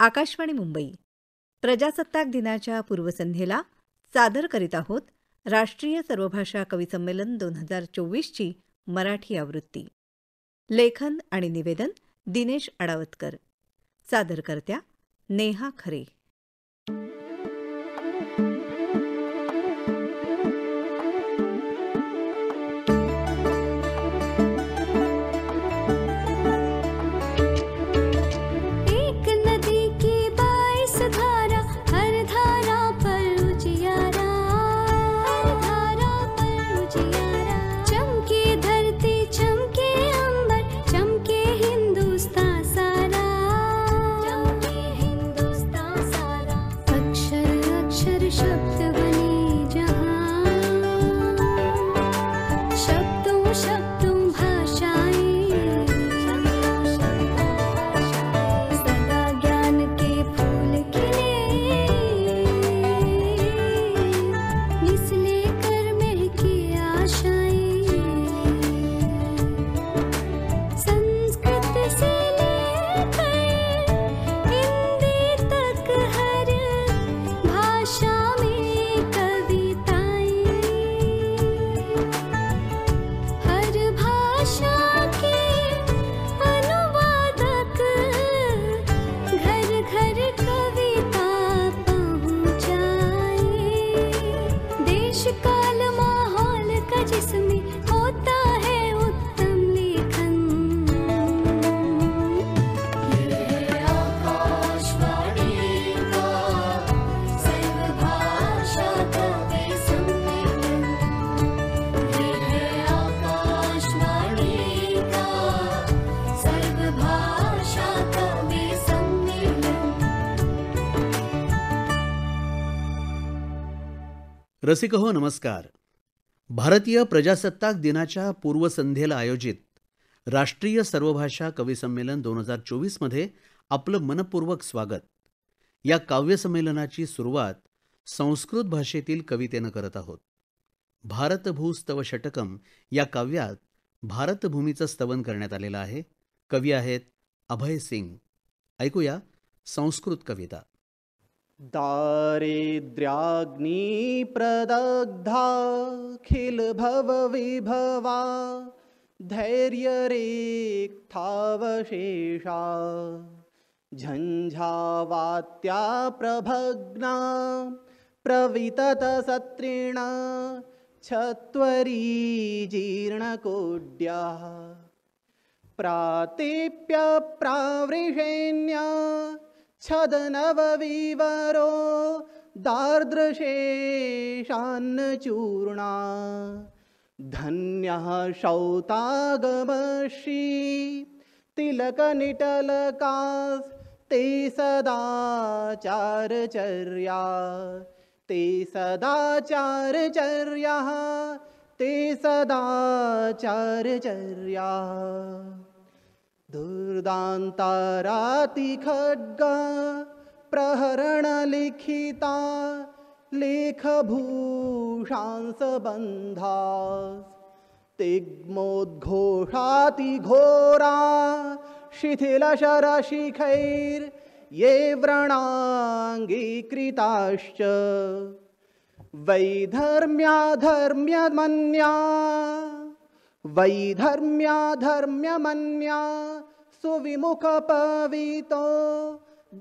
आकाशवाणी मुंबई प्रजासत्ताक दिनाच्या पूर्वसंध्येला सादर करीत आहोत राष्ट्रीय सर्वभाषा कवी संमेलन 2024ची मराठी आवृत्ती. लेखन आणि निवेदन दिनेश अडावतकर. सादरकर्त्या नेहा खरे. रसिकहो नमस्कार. भारतीय प्रजासत्ताक दिनाच्या पूर्वसंध्येला आयोजित राष्ट्रीय सर्वभाषा कवी संमेलन 2024 मध्ये आपलं मनपूर्वक स्वागत. या काव्यसंमेलनाची सुरुवात संस्कृत भाषेतील कवितेनं करत आहोत. भारतभूस्तव षटकम या काव्यात भारतभूमीचं स्तवन करण्यात आलेलं आहे. कवी आहेत अभय सिंग. ऐकूया संस्कृत कविता. दारिद्र्याग्नि प्रदग्धाखिल भव विभवा धैर्यरेक्थावशेषा झंझावात्या प्रभग्ना प्रविततसत्रिण छत्वरी जीर्णकोड्या प्रातेप्य प्रावृषेण्या छदनवविवरो दार्द्रशेषान्नचूर्णा धन्यः शौतागमश्री तिलकनिटलकास्ते सदाचारचर्या ते सदाचारचर्याः ते सदाचारचर्या दुर्दान्तारातिखड्गा प्रहरणलिखिता लेखभूषांसबन्धा तिग्मोद्घोषातिघोरा शिथिलशरशिखैर्ये व्रणाङ्गीकृताश्च वैधर्म्याधर्म्यमन्या सुविमुखपवितो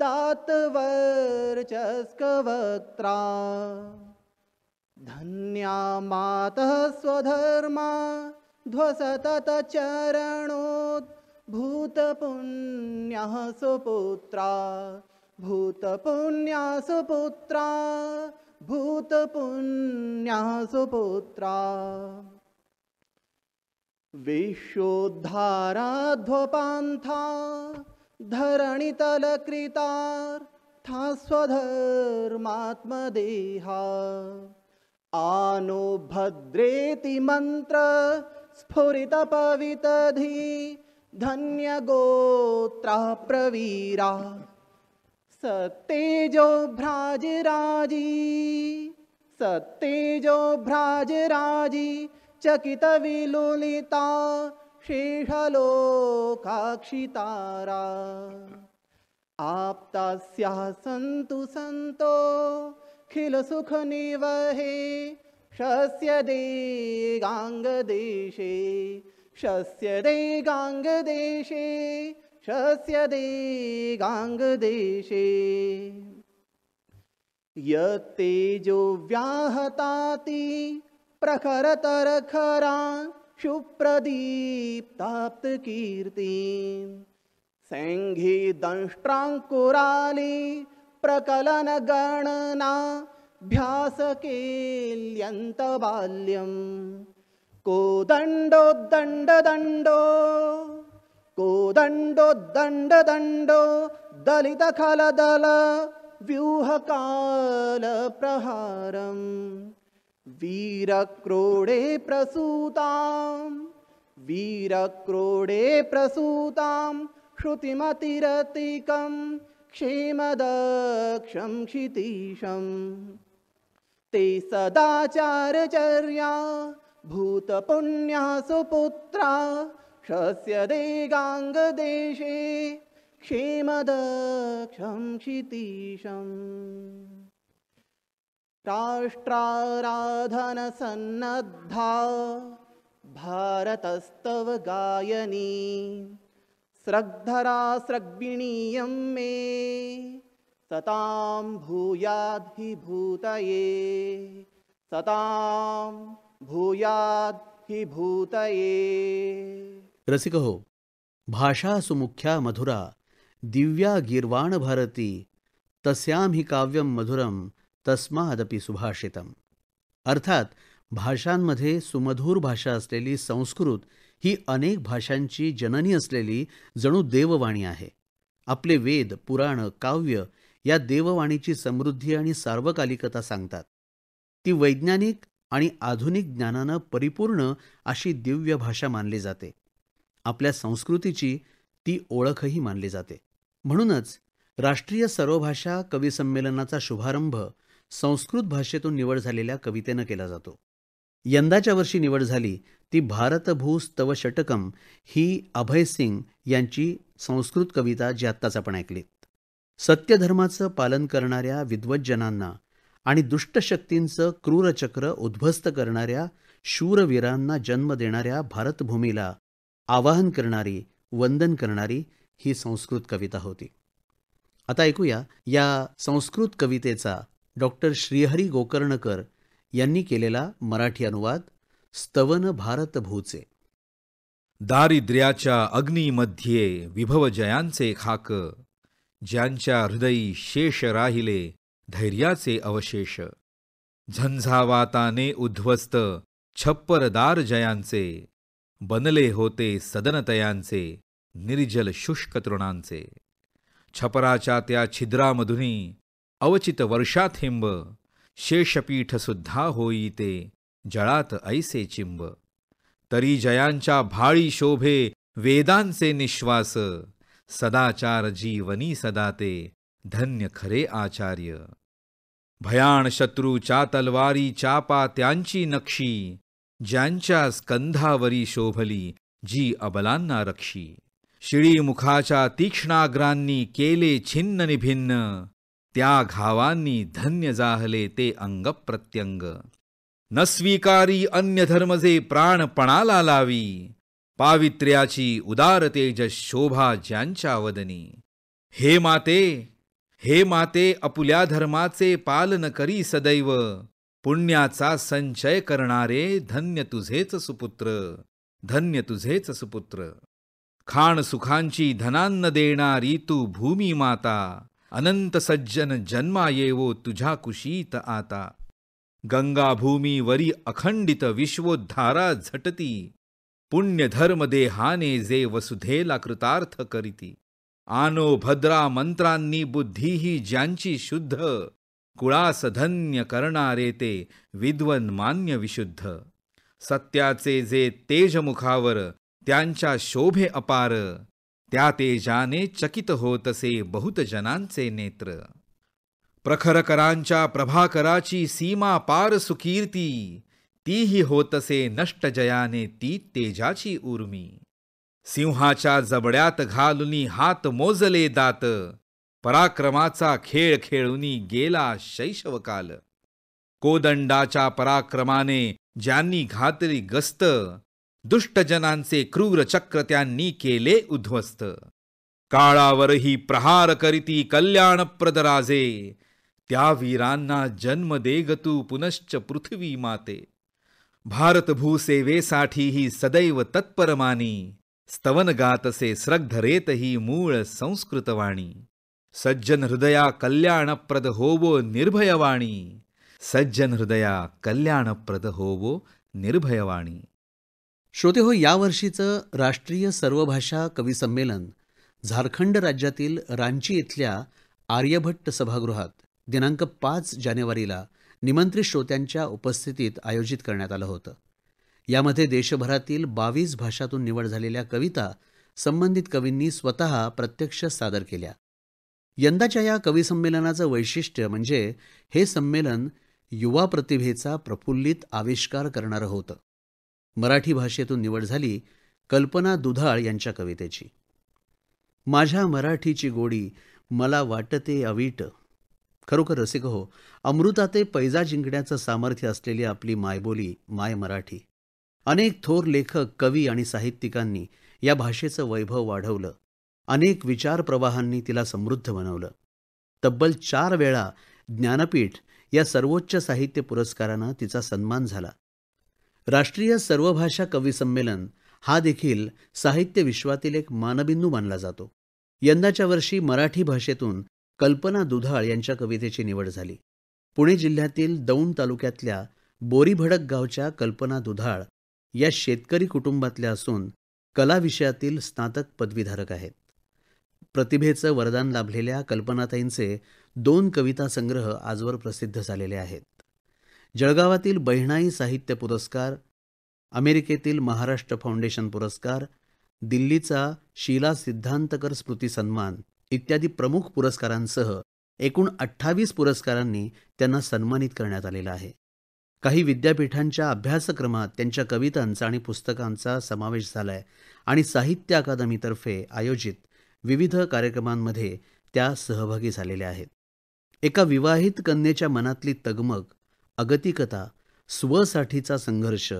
दातवर्चस्कवक्त्रा धन्या मातः स्वधर्मा ध्वसततचरणोत् भूतपुण्यः सुपुत्रा भूतपुण्यः सुपुत्रा भूतपुण्यः सुपुत्रा विश्वोद्धाराध्वपान्था धरणितलकृतार्था स्वधर्मात्मदेहा आनो भद्रेति मन्त्र स्फुरितपवितधी धन्यगोत्रा प्रवीरा सत्तेजो भ्राजराजी सत्तेजो भ्राजराजी चकितविलुलिता शेषलोकाक्षितारा आप्तास्याः सन्तु सन्तो खिलसुखनिवहे शस्यदेगाङ्गदेशे शस्यदेगाङ्गदेशे शस्यदेगाङ्गदेशे यत्तेजो व्याहताति प्रखरतरखरा शुप्रदीप्ताप्तकीर्तिम् सैंघी दंष्ट्रांकुराली प्रकलनगणनाभ्यासकेल्यन्त बाल्यं कोदण्डोद्दण्डदण्डो कोदण्डोद्दण्डदण्डो दलितखलदल व्यूहकालप्रहारम् वीरक्रोडे प्रसूतां श्रुतिमतिरतिकं क्षेमदक्षं क्षितीशम् ते सदाचारचर्या भूतपुण्या सुपुत्रा शस्यदेगाङ्गदेशे क्षेमदक्षं क्षितीशम् राष्ट्राराधनसन्नद्धा भारतस्तव गायनी स्रग्धरा स्रग्विणीयं मे सतां भूयाद्धि भूतये सतां भूयाद्धि भूतये। रसिक हो, भाषा सुमुख्या मधुरा दिव्या गीर्वाण भारती तस्यां हि काव्यम मधुरम तस्मादपि सुभाषितम। अर्थात भाषांमध्ये सुमधुर भाषा असलेली संस्कृत ही अनेक भाषांची जननी असलेली जणू देववाणी आहे। आपले वेद, पुराण, काव्य या देववाणीची समृद्धी आणि सार्वकालिकता सांगतात। ती वैज्ञानिक आणि आधुनिक ज्ञानाने परिपूर्ण अशी दिव्य भाषा मानली जाते। आपल्या संस्कृतीची ती ओळखही मानली जाते। म्हणूनच राष्ट्रीय सर्वभाषा कवी संमेलनाचा शुभारंभ संस्कृत भाषेतून निवड झालेल्या कवितेने केला जातो। यंदाच्या वर्षी निवड झाली ती भारतभू स्तव षटकम ही अभय सिंग यांची संस्कृत कविता जी आत्ताच आपण ऐकलीत। सत्यधर्माचं पालन करणाऱ्या विद्वज्जनांना आणि दुष्ट शक्तींचं क्रूरचक्र उद्ध्वस्त करणाऱ्या शूरवीरांना जन्म देणाऱ्या भारतभूमीला आवाहन करणारी, वंदन करणारी ही संस्कृत कविता होती। आता ऐकूया या संस्कृत कवितेचा डॉक्टर श्रीहरी गोकर्णकर यांनी केलेला मराठी अनुवाद स्तवन भारतभूचे। दारिद्र्याच्या अग्नीमध्ये विभवजयांचे खाक, ज्यांच्या हृदयी शेष राहिले धैर्याचे अवशेष। झंझावाताने उद्ध्वस्त छप्परदार जयांचे, बनले होते सदनतयांचे निर्जल शुष्क तृणांचे। छपराच्या त्या छिद्रामधुनी अवचित वर्षाथेंब, शेषपीठ सुद्धा होई ते जळात ऐसे चिंब। तरी जयांच्या भाळी शोभे वेदांचे निश्वास, सदाचार जीवनी सदा ते धन्य खरे आचार्य। भयाण शत्रूच्या तलवारी चापा त्यांची नक्षी, ज्यांच्या स्कंधावरी शोभली जी अबलांना रक्षी। शिळीमुखाच्या तीक्ष्णाग्रांनी केले छिन्न निभिन्न, त्या घावांनी धन्य जाहले ते अंग प्रत्यंग। न स्वीकारी अन्य धर्मजे प्राणपणाला लावी, पावित्र्याची उदार तेजस शोभा ज्यांच्या वदनी। हे माते अपुल्या धर्माचे पालन करी सदैव, पुण्याचा संचय करणारे धन्य तुझेच सुपुत्र, धन्य तुझेच सुपुत्र। खाण सुखांची धनान्न देणारी तू भूमी माता, अनंत सज्जन जन्मा येवो तुझ्या कुशीत आता। गंगा भूमी वरी अखंडित विश्वोद्धारा झटती, पुण्य धर्म देहाने जे वसुधेला कृतार्थ करीती। आनो भद्रा मंत्रांनी बुद्धीही ज्यांची शुद्ध, कुळास धन्य करणारे ते विद्वन मान्य विशुद्ध। सत्याचे जे तेज मुखावर त्यांच्या शोभे अपार, त्या तेजाने चकित होतसे बहुत जनांचे नेत्र। प्रखरकरांच्या प्रभाकराची सीमा पार सुकीर्ती, तीही होतसे नष्ट जयाने ती तेजाची उर्मी। सिंहाच्या जबड्यात घालुनी हात मोजले दात, पराक्रमाचा खेळ खेळूनी गेला शैशवकाल. कोदंडाच्या पराक्रमाने ज्यांनी घातली गस्त, दुष्टजनांचे क्रूर चक्र त्यांनी केले उद्ध्वस्त. काळावरही प्रहार करीती कल्याणप्रद राजे, त्या वीरांना जन्म दे ग तू पुनश्च पृथ्वी माते. भारत भूसेवेसाठी ही सदैव तत्पर मानी, स्तवन गातसे श्रद्धरेतही मूळ संस्कृतवाणी. सज्जन हृदया कल्याणप्रद होवो निर्भयवाणी, सज्जन हृदया कल्याणप्रद होवो निर्भयवाणी. श्रोते हो, यावर्षीचं राष्ट्रीय सर्वभाषा कवी संमेलन झारखंड राज्यातील रांची इथल्या आर्यभट्ट सभागृहात दिनांक 5 जानेवारीला निमंत्रित श्रोत्यांच्या उपस्थितीत आयोजित करण्यात आलं होतं. यामध्ये देशभरातील 22 भाषातून निवड झालेल्या कविता संबंधित कवींनी स्वतः प्रत्यक्ष सादर केल्या. यंदाच्या या कवी संमेलनाचं वैशिष्ट्य म्हणजे हे संमेलन युवा प्रतिभेचा प्रफुल्लित आविष्कार करणारं होतं. मराठी भाषेतून निवड झाली कल्पना दुधाळ यांच्या कवितेची. माझ्या मराठीची गोडी मला वाटते अवीट. खरोखर रसिक हो, अमृताते पैजा जिंकण्याचं सामर्थ्य असलेली आपली मायबोली माय मराठी. अनेक थोर लेखक, कवी आणि साहित्यिकांनी या भाषेचं वैभव वाढवलं. अनेक विचार प्रवाहांनी तिला समृद्ध बनवलं. तब्बल 4 वेळा ज्ञानपीठ या सर्वोच्च साहित्य पुरस्कारानं तिचा सन्मान झाला. राष्ट्रीय सर्वभाषा कवी संमेलन हा देखील साहित्य विश्वातील एक मानबिंदू मानला जातो. यंदाच्या वर्षी मराठी भाषेतून कल्पना दुधाळ यांच्या कवितेची निवड झाली. पुणे जिल्ह्यातील दौंड तालुक्यातल्या बोरीभडक गावच्या कल्पना दुधाळ या शेतकरी कुटुंबातल्या असून कला विषयातील स्नातक पदवीधारक आहेत. प्रतिभेचं वरदान लाभलेल्या कल्पनाताईंचे 2 कविता संग्रह आजवर प्रसिद्ध झालेले आहेत. जळगावातील बहिणाई साहित्य पुरस्कार, अमेरिकेतील महाराष्ट्र फाउंडेशन पुरस्कार, दिल्लीचा शीला सिद्धांतकर स्मृती सन्मान इत्यादी प्रमुख पुरस्कारांसह एकूण 28 पुरस्कारांनी त्यांना सन्मानित करण्यात आलेलं आहे. काही विद्यापीठांच्या अभ्यासक्रमात त्यांच्या कवितांचा आणि पुस्तकांचा समावेश झाला आहे आणि साहित्य अकादमीतर्फे आयोजित विविध कार्यक्रमांमध्ये त्या सहभागी झालेल्या आहेत. एका विवाहित कन्येच्या मनातली तगमग, अगतिकता, स्वसाठीचा संघर्ष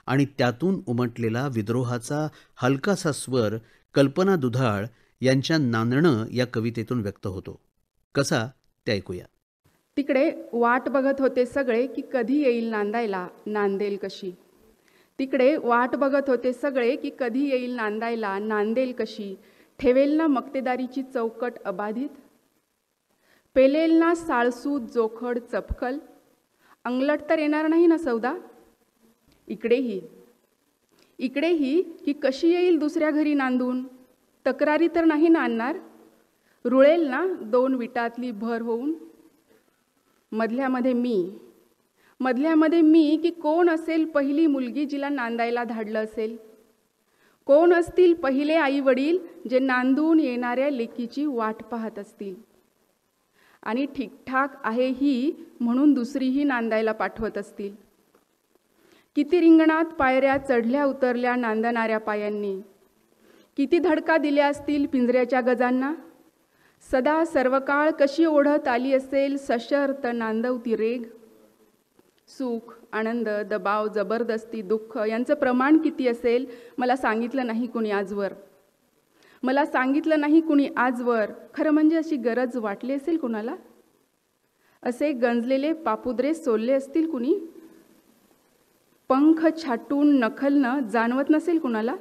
आणि त्यातून उमटलेला विद्रोहाचा हलकासा स्वर कल्पना दुधाळ यांच्या नांदणं या कवितेतून व्यक्त होतो. कसा ते ऐकूया. तिकडे वाट बघत होते सगळे की कधी येईल नांदायला, नांदेल कशी. तिकडे वाट बघत होते सगळे की कधी येईल नांदायला, नांदेल कशी. ठेवेल ना मक्तेदारीची चौकट अबाधित, पेलेल ना साळसूद जोखड चपखल, अंगलट तर येणार नाही ना सौदा. इकडेही की कशी येईल दुसऱ्या घरी नांदून, तक्रारी तर नाही ना आणणार. रुळेल ना 2 विटातली भर होऊन. मधल्यामध्ये मी की कोण असेल पहिली मुलगी जिला नांदायला धाडलं असेल. कोण असतील पहिले आई वडील जे नांदून येणाऱ्या लेकीची वाट पाहत असतील आणि ठीकठाक आहे ही म्हणून दुसरीही नांदायला पाठवत असतील. किती रिंगणात पायऱ्या चढल्या उतरल्या नांदणाऱ्या पायांनी, किती धडका दिल्या असतील पिंजऱ्याच्या गजांना. सदा सर्वकाळ कशी ओढत आली असेल सशर्त नांदवती रेग. सुख, आनंद, दबाव, जबरदस्ती, दुःख यांचं प्रमाण किती असेल मला सांगितलं नाही कुणी आजवर. खरं म्हणजे अशी गरज वाटली असेल कुणाला. असे गंजलेले पापुद्रे सोलले असतील कुणी. पंख छाटून नखलनं जाणवत नसेल कुणाला.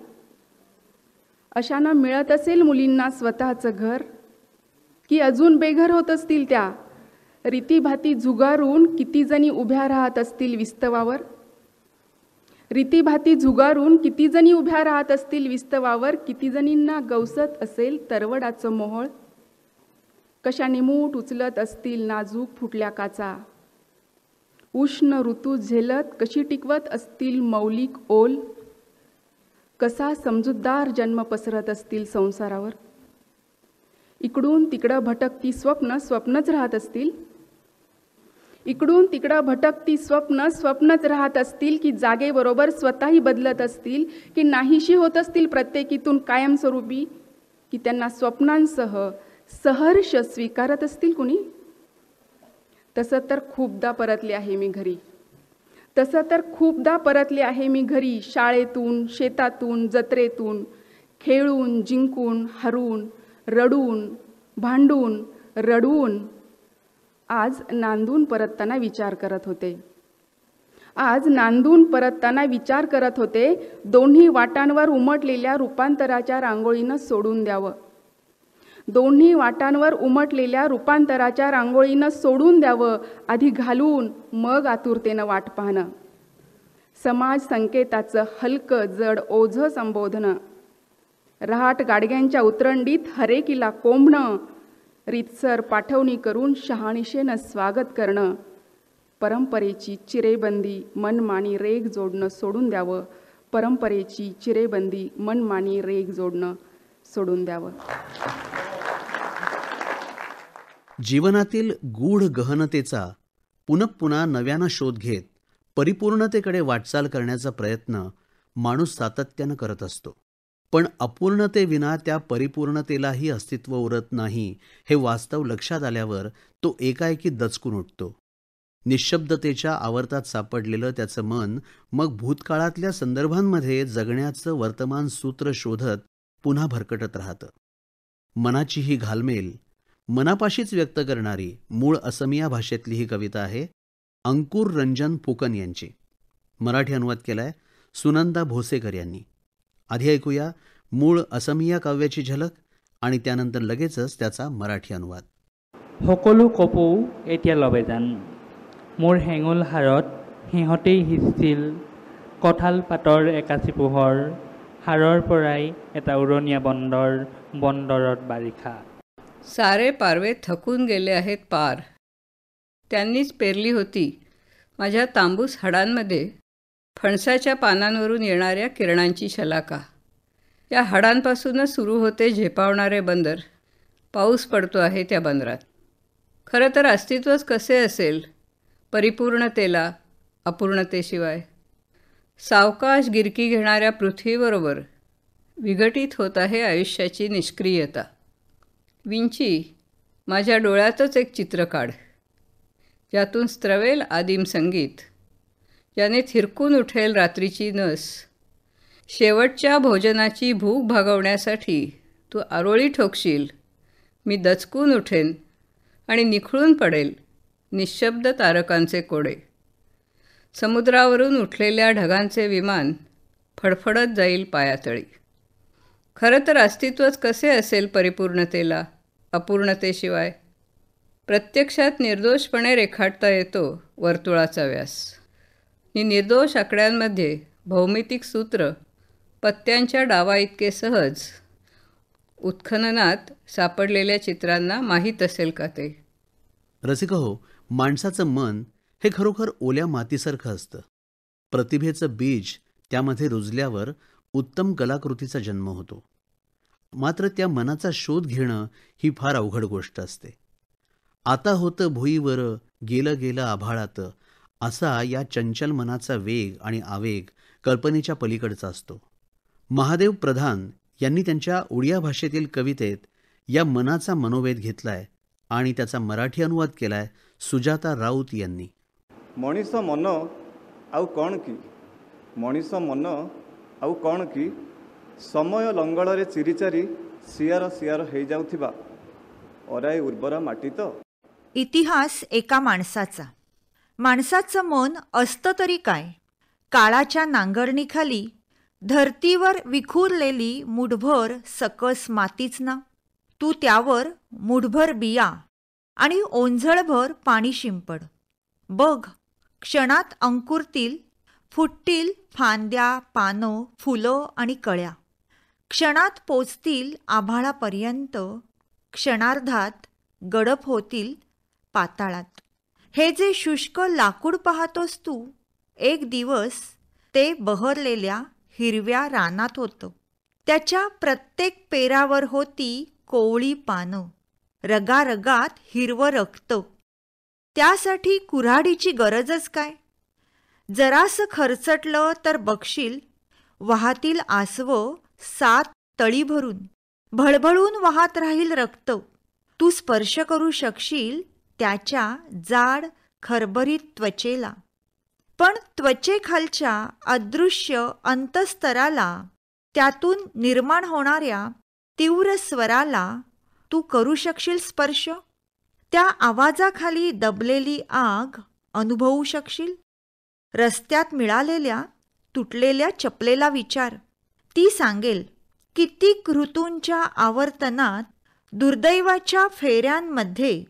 अशांना मिळत असेल मुलींना स्वतःचं घर की अजून बेघर होत असतील त्या. रीतीभाती झुगारून किती जणी उभ्या राहत असतील विस्तवावर. किती जणींना गवसत असेल तरवडाचं मोहोळ. कशा निमूट उचलत असतील नाजूक फुटल्या काचा. उष्ण ऋतू झेलत कशी टिकवत असतील मौलिक ओल. कसा समजूतदार जन्म पसरत असतील संसारावर. इकडून तिकडं भटकती स्वप्नच राहत असतील. स्वप्नच राहत असतील की जागेबरोबर स्वतःही बदलत असतील की नाहीशी होत असतील प्रत्येकीतून कायमस्वरूपी. की त्यांना स्वप्नांसह सहर्ष स्वीकारत असतील कुणी? तसं तर खूपदा परतले आहे मी घरी. शाळेतून, शेतातून, जत्रेतून, खेळून, जिंकून, हरून, रडून, भांडून, रडून. आज नांदून परतताना विचार करत होते. दोन्ही वाटांवर उमटलेल्या रूपांतराच्या रांगोळीनं सोडून द्यावं. आधी घालून मग आतुरतेनं वाट पाहणं. समाज संकेताचं हलकं जड ओझं संबोधनं. रहाट गाडग्यांच्या उतरंडीत हरेकीला कोंबणं. रीतसर पाठवणी करून शहानिशेनं स्वागत करणं. परंपरेची चिरेबंदी मनमानी रेग जोडणं सोडून द्यावं. जीवनातील गूढ गहनतेचा पुन्हा नव्यानं शोध घेत परिपूर्णतेकडे वाटचाल करण्याचा प्रयत्न माणूस सातत्यानं करत असतो. पण अपूर्णतेविना त्या परिपूर्णतेलाही अस्तित्व उरत नाही हे वास्तव लक्षात आल्यावर तो एकाएकी दचकून उठतो. निःशब्दतेच्या आवर्तात सापडलेलं त्याचं मन मग भूतकाळातल्या संदर्भांमध्ये जगण्याचं वर्तमान सूत्र शोधत पुन्हा भरकटत राहतं. मनाची ही घालमेल मनापाशीच व्यक्त करणारी मूळ असमिया भाषेतली ही कविता आहे अंकुर रंजन फुकन यांची. मराठी अनुवाद केलाय सुनंदा भोसेकर यांनी. आधी ऐकूया मूळ असमिया काव्याची झलक आणि त्यानंतर लगेचच त्याचा मराठी अनुवाद. সকলো কপৌ এতিয়া লবে যান মোৰ হেঙুল হাৰত সিহঁতেই সিঁচিল কঁঠাল পাতৰ একাচি পোহৰ হাৰৰ পৰাই এটা উৰণীয়া বন্দৰত বাৰিষা. सारे पारवे थकून गेले आहेत पार. त्यांनीच पेरली होती माझ्या तांबूस हाडांमध्ये फणसाच्या पानांवरून येणाऱ्या किरणांची शलाका. या हाडांपासूनच सुरू होते झेपावणारे बंदर. पाऊस पडतो आहे त्या बंदरात. खरं तर अस्तित्वच कसे असेल परिपूर्णतेला अपूर्णतेशिवाय. सावकाश गिरकी घेणाऱ्या पृथ्वीबरोबर विघटित होत आहे आयुष्याची निष्क्रियता. विंची माझ्या डोळ्यातच एक चित्र काढ ज्यातून स्त्रवेल आदिम संगीत, ज्याने थिरकून उठेल रात्रीची नस. शेवटच्या भोजनाची भूक भागवण्यासाठी तू आरोळी ठोकशील. मी दचकून उठेन आणि निखळून पडेल निःशब्द तारकांचे कोडे. समुद्रावरून उठलेल्या ढगांचे विमान फडफडत जाईल पायातळी. खरं तर अस्तित्वच कसे असेल परिपूर्णतेला अपूर्णतेशिवाय. प्रत्यक्षात निर्दोषपणे रेखाटता येतो वर्तुळाचा व्यास. निर्दोष आकड्यांमध्ये भौमितिक सूत्र पत्त्यांच्या डावा इतके सहज उत्खननात सापडलेल्या चित्रांना माहीत असेल का ते? रसिकहो, माणसाचं मन हे खरोखर ओल्या मातीसारखं असतं. प्रतिभेचं बीज त्यामध्ये रुजल्यावर उत्तम कलाकृतीचा जन्म होतो. मात्र त्या मनाचा शोध घेणं ही फार अवघड गोष्ट असते. आता होतं भुईवर गेलं आभाळात असा या चंचल मनाचा वेग आणि आवेग कल्पनेच्या पलीकडचा असतो. महादेव प्रधान यांनी त्यांच्या उडिया भाषेतील कवितेत या मनाचा मनोवेध घेतलाय आणि त्याचा मराठी अनुवाद केलाय सुजाता राऊत यांनी. मनीष मन आउ कौन की समय लंगड़े चिरीचारी सियार हो जाउथिबा अराई उर्वरा माटी तो. इतिहास एका माणसाचं मन असतं तरी काय. काळाच्या नांगरणीखाली धरतीवर विखुरलेली मुठभर सकस मातीच ना. तू त्यावर मुठभर बिया आणि ओंझळभर पाणी शिंपड. बघ, क्षणात अंकुरतील, फुटतील फांद्या, पानं, फुलं आणि कळ्या. क्षणात पोचतील आभाळापर्यंत, क्षणार्धात गडप होतील पाताळात. हे जे शुष्क लाकूड पाहतोस तू, एक दिवस ते बहरलेल्या हिरव्या रानात होतं. त्याच्या प्रत्येक पेरावर होती कोवळी पानं, रगारगात हिरवं रक्त. त्यासाठी कुऱ्हाडीची गरजच काय. जरासं खरचटलं तर बघशील वाहतील आसवं 7 तळी भरून, भळभळून वाहत राहील रक्त. तू स्पर्श करू शकशील त्याच्या जाड खरबरीत त्वचेला. पण त्वचेखालच्या अदृश्य अंतस्तराला, त्यातून निर्माण होणाऱ्या तीव्र स्वराला तू करू शकशील स्पर्श. त्या आवाजाखाली दबलेली आग अनुभवू शकशील. रस्त्यात मिळालेल्या तुटलेल्या चपलेला विचार. ती सांगेल कित्येक ऋतूंच्या आवर्तनात दुर्दैवाच्या फेऱ्यांमध्ये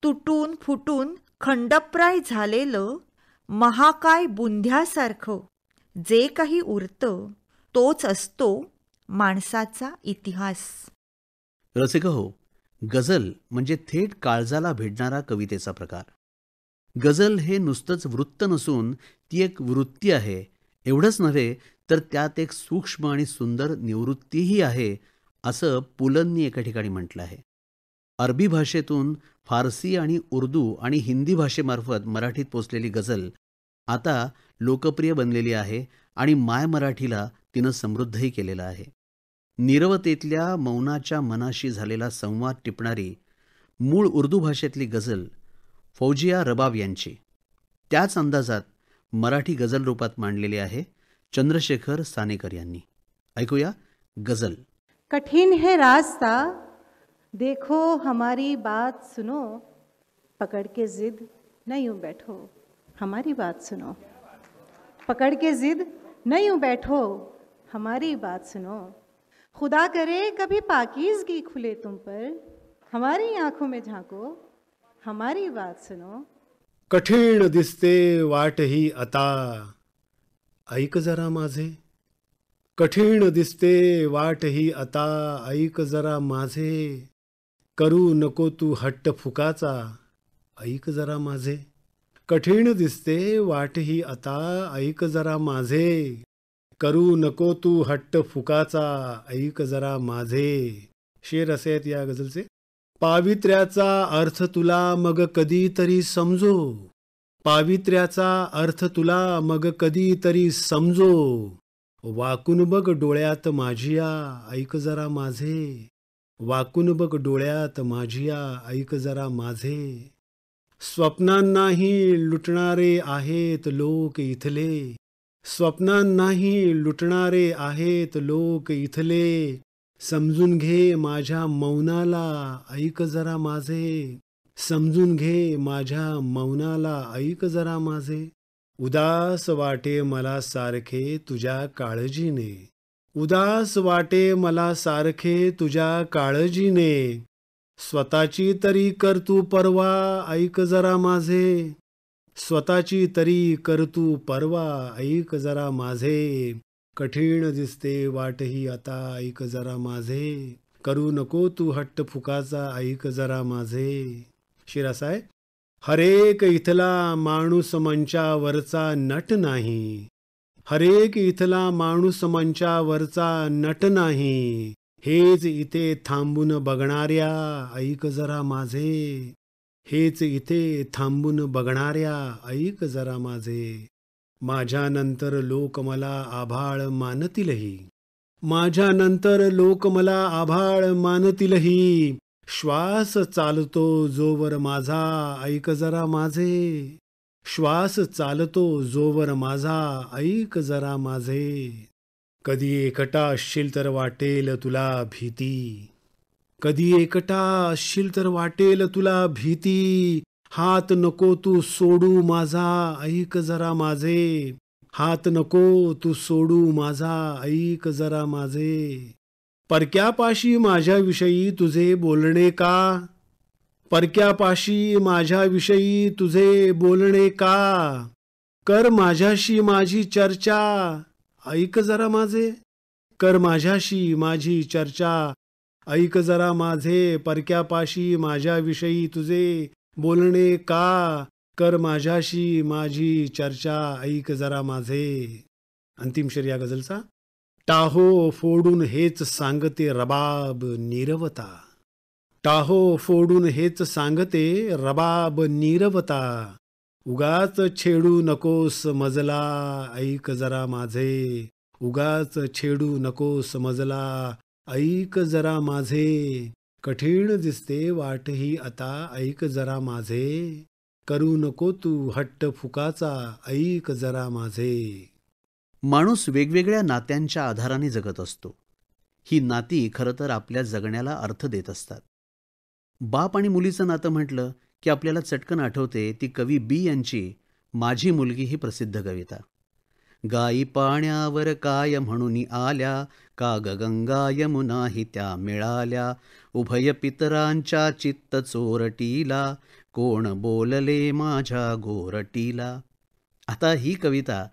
तुटून फुटून खंडप्राय झालेलं महाकाय बुंध्यासारखं जे काही उरतं तोच असतो माणसाचा इतिहास. रसिक हो, गझल म्हणजे थेट काळजाला भिडणारा कवितेचा प्रकार. गझल हे नुसतंच वृत्त नसून ती एक वृत्ती आहे. एवढंच नव्हे तर त्यात एक सूक्ष्म आणि सुंदर निवृत्तीही आहे, असं पुलंनी एका ठिकाणी म्हटलं आहे. अरबी भाषेतून फारसी आणि उर्दू आणि हिंदी भाषेमार्फत मराठीत पोचलेली गझल आता लोकप्रिय बनलेली आहे आणि माय मराठीला तिनं समृद्धही केलेलं आहे. नीरवतेतल्या मौनाच्या मनाशी झालेला संवाद टिपणारी मूळ उर्दू भाषेतली गझल फौजिया रबाब यांची त्याच अंदाजात मराठी गझल रूपात मांडलेली आहे चंद्रशेखर सानेकर यांनी. ऐकूया गझल. कठिन है रास्ता, देखो हमारी बात सुनो, पकड़ के जिद न यूं बैठो, हमारी बात सुनो. पकड़ के जिद न यूं बैठो, हमारी बात सुनो. खुदा करे कभी पाकीज़गी खुले तुम पर, हमारी आंखों में झांको, हमारी बात सुनो. कठीण दिसते वाट ही आता, ऐक जरा माझे. कठीण दिसते वाट ही आता, ऐक जरा माझे. करू नको तू हट्ट फुकाचा, ऐक जरा माझे. कठीण दिसते वाट ही आता, ऐक जरा माझे. करू नको तू हट्ट फुकाचा, ऐक जरा माझे. शेर असे आहेत या गझलचे. पावित्र्याचा अर्थ तुला मग कधीतरी समजो, पावित्र्याचा अर्थ तुला मग कधीतरी समजो. वाकून बघ डोळ्यात माझिया, ऐक जरा माझे. वाकून बघ डोळ्यात माझिया, ऐक जरा माझे. स्वप्नांनाही लुटणारे आहेत लोक इथले, स्वप्नांनाही लुटणारे आहेत लोक इथले. समजून घे माझ्या मौनाला, ऐक जरा माझे. समजून घे माझ्या मौनाला, ऐक जरा माझे. उदास वाटे मला सारखे तुझ्या काळजीने, उदास वाटे मला सारखे तुझ्या काळजीने. स्वतःची तरी कर तू पर्वा, ऐक जरा माझे. स्वतःची तरी कर तू पर्वा, ऐक जरा माझे. कठीण दिसते वाट ही आता, ऐक जरा माझे. करू नको तू हट्ट फुकाचा, ऐक जरा माझे. शेर असा आहे. हरेक इथला माणूस मंचावरचा नट नाही, हरेक इथला माणूस मंचावरचा नट नाही. हेच इथे थांबून बघणाऱ्या, ऐक जरा माझे. हेच इथे थांबून बघणाऱ्या, ऐक जरा माझे. माझ्यानंतर लोक मला आभाळ मानतीलही, माझ्यानंतर लोक मला आभाळ मानतीलही. श्वास चालतो जोवर माझा, ऐक जरा माझे. श्वास चालतो जोवर माझा, ऐक जरा माझे. कधी एकटा असशील तर वाटेल तुला भीती, कधी एकटा असशील तर वाटेल तुला भीती. हात नको तू सोडू माझा, ऐक जरा माझे. हात नको तू सोडू माझा, ऐक जरा माझे. परक्यापाशी माझ्याविषयी तुझे बोलणे का, परक्यापाशी माझ्याविषयी तुझे बोलणे का. कर माझ्याशी माझी चर्चा, ऐक जरा माझे. कर माझ्याशी माझी चर्चा, ऐक जरा माझे. परक्यापाशी माझ्याविषयी तुझे बोलणे का. कर माझ्याशी माझी चर्चा, ऐक जरा माझे. अंतिम शेर या गझलचा. टाहो फोडून हेच सांगते रबाब नीरवता, टाहो फोडून हेच सांगते रबाब नीरवता. उगाच छेडू नकोस मजला, ऐक जरा माझे. उगाच छेडू नकोस मजला, ऐक जरा माझे. कठीण दिसते वाटही आता, ऐक जरा माझे. करू नको तू हट्ट फुकाचा, ऐक जरा माझे. माणूस वेगवेगळ्या नात्यांच्या आधाराने जगत असतो. ही नाती खरं तर आपल्या जगण्याला अर्थ देत असतात. बाप आणि मुलीचं नातं म्हटलं की आपल्याला चटकन आठवते ती कवी बी यांची माझी मुलगी ही प्रसिद्ध कविता. गायी पाण्यावर काय म्हणून आल्या, का ग गंगा यमुनाही त्या मिळाल्या, उभय पितरांच्या चित्त चोरटीला, कोण बोलले माझ्या गोरटीला. आता ही कविता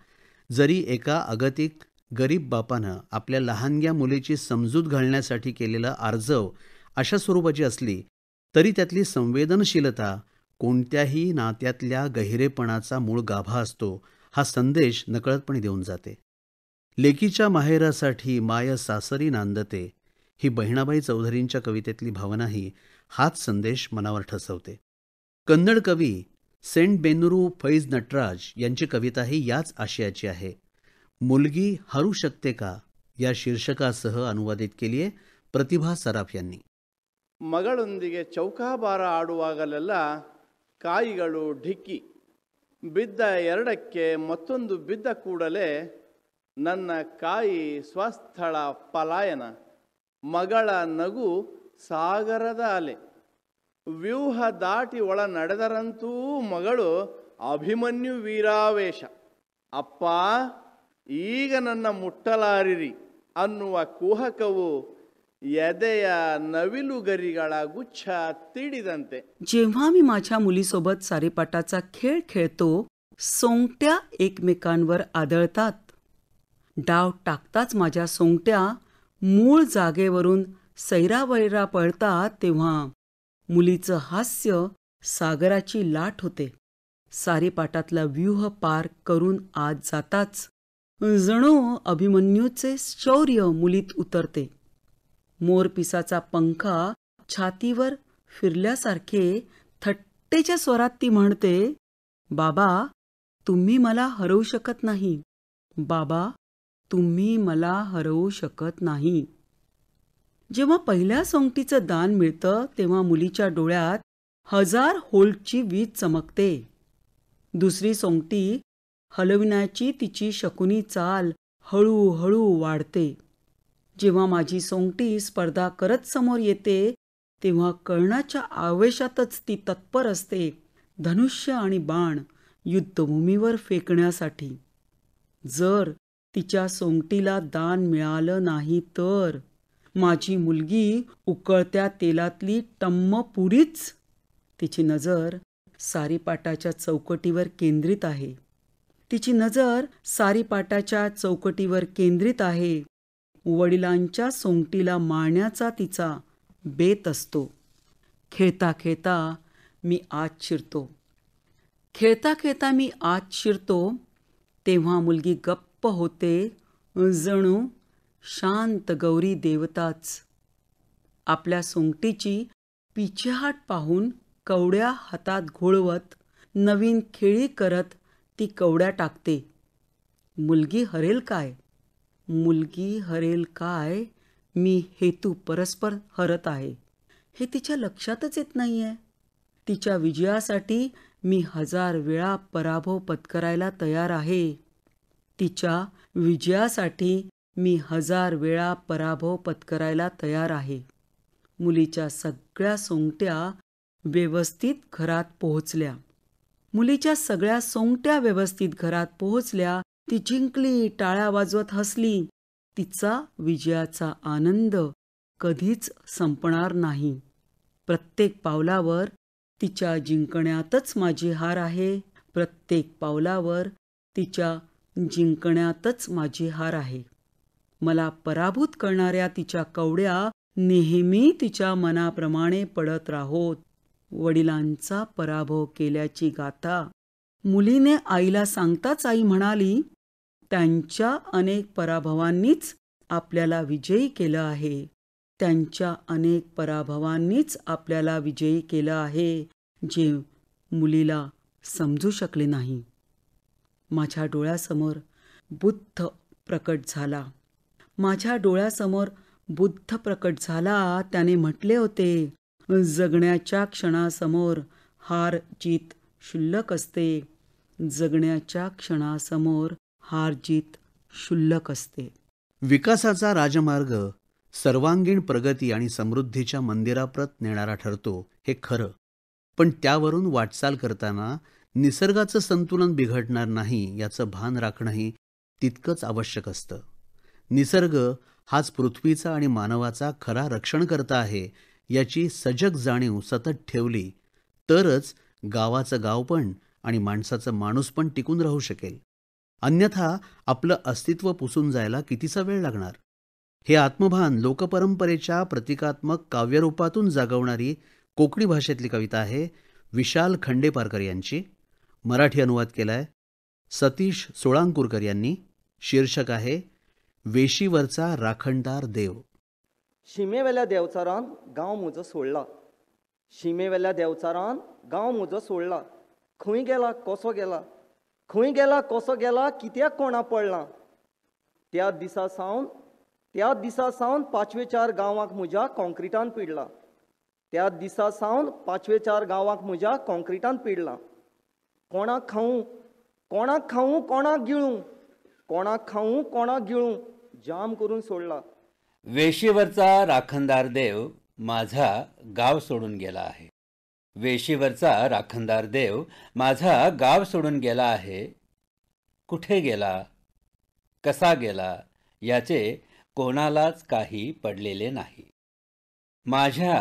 जरी एका अगतिक गरीब बापानं आपल्या लहानग्या मुलीची समजूत घालण्यासाठी केलेला आर्जव अशा स्वरूपाची असली तरी त्यातली संवेदनशीलता कोणत्याही नात्यातल्या गहिरेपणाचा मूळ गाभा असतो, हा संदेश नकळतपणे देऊन जाते. लेकीच्या माहेरासाठी माय सासरी नांदते, ही बहिणाबाई चौधरींच्या कवितेतली भावनाही हाच संदेश मनावर ठसवते. कन्नड कवी सेंट बेनुरू फैज नटराज यांची कविताही याच आशयाची आहे. मुलगी हरू शकते का या शीर्षकासह अनुवादित केली आहे प्रतिभा सराफ यांनी. ಮಗಳೊಂದಿಗೆ ಚೌಕಾಬಾರ ಆಡುವಾಗಲೆಲ್ಲ ಕಾಯಿಗಳು ಢಿಕ್ಕಿ ಬಿದ್ದ ಎರಡಕ್ಕೆ ಮತ್ತೊಂದು ಬಿದ್ದ ಕೂಡಲೇ ನನ್ನ ಕಾಯಿ ಸ್ವಸ್ಥಳ ಪಲಾಯನ, ಮಗಳ ನಗು ಸಾಗರದ ಅಲೆ, ವ್ಯೂಹ ದಾಟಿ ಒಳ ನಡೆದರಂತೂ ಮಗಳು ಅಭಿಮನ್ಯು ವೀರಾವೇಶ, ಅಪ್ಪ ಈಗ ನನ್ನ ಮುಟ್ಟಲಾರಿರಿ ಅನ್ನುವ ಕುಹಕವು ಎದೆಯ ನವಿಲುಗರಿಗಳ ಗುಚ್ಛ तिडिದಂತೆ. जेव्हा मी माझ्या मुलीसोबत सारेपाटाचा खेळ खेळतो, सोंगट्या एकमेकांवर आदळतात. डाव टाकताच माझ्या सोंगट्या मूळ जागेवरून सैरावैरा पळतात, तेव्हा मुलीचं हास्य सागराची लाट होते. सारेपाटातला व्यूह पार करून आत जाताच जणू अभिमन्यूचे शौर्य मुलीत उतरते. मोरपिसाचा पंखा छातीवर फिरल्यासारखे थट्टेच्या स्वरात ती म्हणते, बाबा तुम्ही मला हरवू शकत नाही, बाबा तुम्ही मला हरवू शकत नाही. जेव्हा पहिल्या सोंगटीचं दान मिळतं तेव्हा मुलीच्या डोळ्यात 1000 व्होल्टची वीज चमकते. दुसरी सोंगटी हलविण्याची तिची शकुनी चाल हळूहळू वाढते. जेव्हा माझी सोंगटी स्पर्धा करत समोर येते तेव्हा कर्णाच्या आवेशातच ती तत्पर असते, धनुष्य आणि बाण युद्धभूमीवर फेकण्यासाठी. जर तिच्या सोंगटीला दान मिळालं नाही तर माझी मुलगी उकळत्या तेलातली टम्म पुरीच. तिची नजर सारीपाटाच्या चौकटीवर केंद्रित आहे. तिची नजर सारीपाटाच्या चौकटीवर केंद्रित आहे. वडिलांच्या सोंगटीला मारण्याचा तिचा बेत असतो. खेळता खेळता मी आत शिरतो. खेळता खेळता मी आत शिरतो तेव्हा मुलगी गप्प होते, जणू शांत गौरी देवताच. आपल्या सोंगटीची पिछेहाट पाहून कवड्या हातात घोळवत नवीन खेळी करत ती कवड्या टाकते. मुलगी हरेल काय, मुलगी हरेल काय, मी हेतू परस्पर हरत आहे हे तिच्या लक्षातच येत नाहीये. तिच्या विजयासाठी मी 1000 वेळा पराभव पत्करायला तयार आहे. तिच्या विजयासाठी मी 1000 वेळा पराभव पत्करायला तयार आहे. मुलीच्या सगळ्या सोंगट्या व्यवस्थित घरात पोहोचल्या. मुलीच्या सगळ्या सोंगट्या व्यवस्थित घरात पोहोचल्या. ती जिंकली, टाळ्या वाजवत हसली. तिचा विजयाचा आनंद कधीच संपणार नाही. प्रत्येक पावलावर तिच्या जिंकण्यातच माझी हार आहे. प्रत्येक पावलावर तिच्या जिंकण्यातच माझी हार आहे. मला पराभूत करणाऱ्या तिच्या कवड्या नेहमी तिच्या मनाप्रमाणे पडत राहोत. वडिलांचा पराभव केल्याची गाथा मुलीने आईला सांगताच आई म्हणाली, त्यांच्या अनेक पराभवांनीच आपल्याला विजयी केलं आहे. त्यांच्या अनेक पराभवांनीच आपल्याला विजयी केलं आहे, जे मुलीला समजू शकले नाही. माझ्या डोळ्यासमोर बुद्ध प्रकट झाला. माझ्या डोळ्यासमोर बुद्ध प्रकट झाला त्याने म्हटले होते, जगण्याच्या क्षणासमोर हार जीत क्षुल्लक असते. जगण्याच्या क्षणासमोर हार जीत क्षुल्लक असते. विकासाचा राजमार्ग सर्वांगीण प्रगती आणि समृद्धीच्या मंदिराप्रत नेणारा ठरतो हे खरं, पण त्यावरून वाटचाल करताना निसर्गाचं संतुलन बिघडणार नाही याचं भान राखणंही तितकंच आवश्यक असतं. निसर्ग हाच पृथ्वीचा आणि मानवाचा खरा रक्षणकर्ता आहे याची सजग जाणीव सतत ठेवली तरच गावाचं गावपण आणि माणसाचं माणूसपण टिकून राहू शकेल. अन्यथा आपलं अस्तित्व पुसून जायला कितीसा वेळ लागणार. हे आत्मभान लोकपरंपरेच्या प्रतिकात्मक काव्यरूपातून जागवणारी कोकणी भाषेतली कविता आहे विशाल खंडेपारकर यांची. मराठी अनुवाद केलाय सतीश सोळांकुरकर यांनी. शीर्षक आहे वेशीवरचा राखणदार देव. शिमेवेल्या देवचारान गांव म्हजो सोडला. शिमेवेल्या देवचारान गांव म्हजो सोडला. खंय गेला कसो गेला, खंय गेला कसो गेला, कित्याक कोणा पडला. त्या दिसा सावन 5-4 गांवांक म्हज्या कॉन्क्रिटान पिडला. त्या दिसा सावन 5-4 गांवांक म्हज्या कॉन्क्रिटान पिडला. कोणाक खावूं कोणाक खावूं कोणाक गिळूं, कोणाक खावूं कोणाक गिळूं जाम करून सोडला. वेशीवरचा राखणदार देव माझा गाव सोडून गेला आहे. वेशीवरचा राखणदार देव माझा गाव सोडून गेला आहे. कुठे गेला, कसा गेला याचे कोणालाच काही पडलेले नाही. माझ्या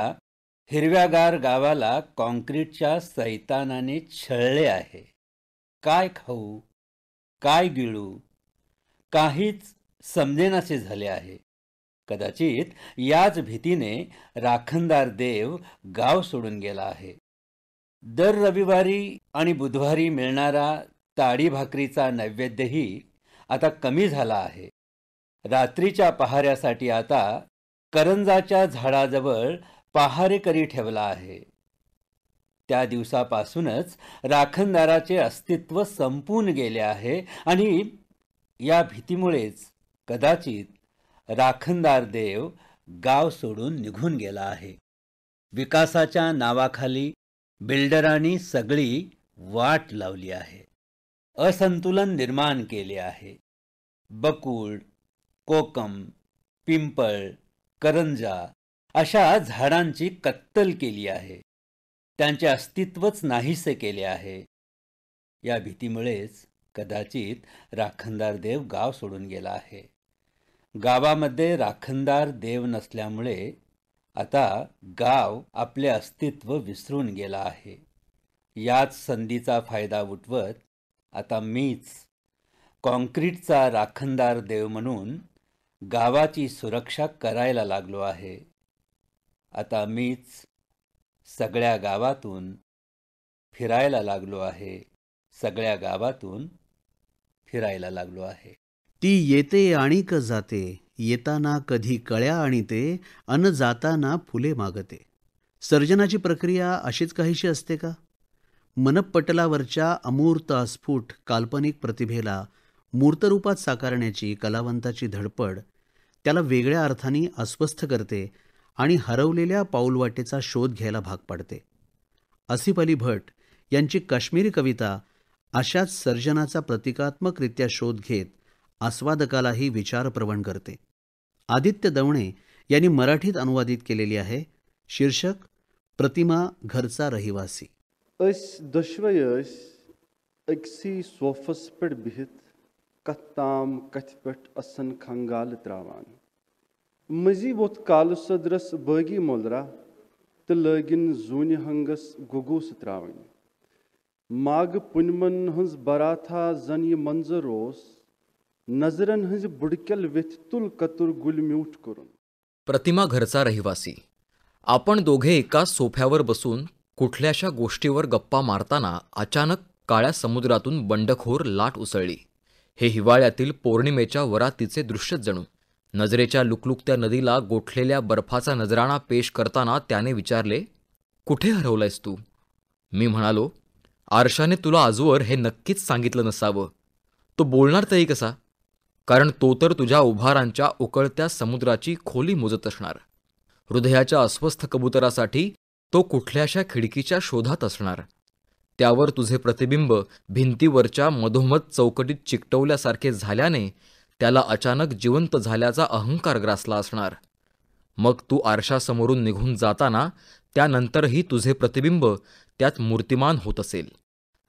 हिरव्यागार गावाला कॉन्क्रीटच्या सैतानाने छळले आहे. काय खाऊ, काय गिळू, काहीच समजेनासे झाले आहे. कदाचित याच भीतीने राखणदार देव गाव सोडून गेला आहे. दर रविवारी आणि बुधवारी मिळणारा ताडी भाकरीचा नैवेद्यही आता कमी झाला आहे. रात्रीच्या पहाऱ्यासाठी आता करंजाच्या झाडाजवळ पहारेकरी ठेवला आहे. त्या दिवसापासूनच राखणदाराचे अस्तित्व संपून गेले आहे आणि या भीतीमुळेच कदाचित राखणदार देव गाव सोडून निघून गेला आहे. विकासाच्या नावाखाली बिल्डरांनी सगळी वाट लावली आहे. असंतुलन निर्माण केले आहे. बकुळ, कोकम, पिंपळ, करंजा अशा झाडांची कत्तल केली आहे. त्यांचे अस्तित्वच नाहीसे केले आहे. या भीतीमुळेच कदाचित राखणदार देव गाव सोडून गेला आहे. गावामध्ये राखणदार देव नसल्यामुळे आता गाव आपले अस्तित्व विसरून गेला आहे. याच संधीचा फायदा उठवत आता मीच कॉन्क्रीटचा राखणदार देव म्हणून गावाची सुरक्षा करायला लागलो आहे. आता मीच सगळ्या गावातून फिरायला लागलो आहे. सगळ्या गावातून फिरायला लागलो आहे. ती येते आणिक जाते, येताना कधी कळ्या आणीते, अन जाताना फुले मागते. सर्जनाची प्रक्रिया अशीच काहीशी असते का? मनपटलावरच्या अमूर्त अस्फुट काल्पनिक प्रतिभेला मूर्तरूपात साकारण्याची कलावंताची धडपड त्याला वेगळ्या अर्थाने अस्वस्थ करते आणि हरवलेल्या पाऊलवाटेचा शोध घ्यायला भाग पाडते. आसिफ अली भट यांची काश्मीरी कविता अशाच सर्जनाचा प्रतिकात्मकरित्या शोध घेत आस्वादकालाही विचारप्रवण करते. आदित्य दवणे यांनी मराठीत अनुवादित केलेली आहे. शीर्षक प्रतिमा घरचा रहिवासी. दशवयस अक्सी सोफस पे बिहित कत्ताम कथ पे असन खंगाल त्रावान मजी वोत काल सदरस बगी मोलरा तो लगिन जून हंगस गुगूस त्रावन माग पुनमन हंस बराथा जन ये मंजर ओस नजरन हंस बुडकल विथ तुल कतुर गुल म्यूट करून. प्रतिमा घरचा रहिवासी. आपण दोघे एका सोफ्यावर बसून कुठल्याशा गोष्टीवर गप्पा मारताना अचानक काळ्या समुद्रातून बंडखोर लाट उसळली. हे हिवाळ्यातील पौर्णिमेच्या वरातीचे दृश्यच जणू. नजरेच्या लुकलुकत्या नदीला गोठलेल्या बर्फाचा नजराणा पेश करताना त्याने विचारले, कुठे हरवलायस तू? मी म्हणालो, आरशाने तुला आजवर हे नक्कीच सांगितलं नसावं. तो बोलणार तरी कसा? कारण तो तर तुझ्या उभारांच्या उकळत्या समुद्राची खोली मोजत असणार. हृदयाच्या अस्वस्थ कबुतरासाठी तो कुठल्याशा खिडकीच्या शोधात असणार. त्यावर तुझे प्रतिबिंब भिंतीवरच्या मधोमध चौकटीत चिकटवल्यासारखे झाल्याने त्याला अचानक जिवंत झाल्याचा अहंकार ग्रासला असणार. मग तू आरशासमोरून निघून जाताना त्यानंतरही तुझे प्रतिबिंब त्यात मूर्तिमान होत असेल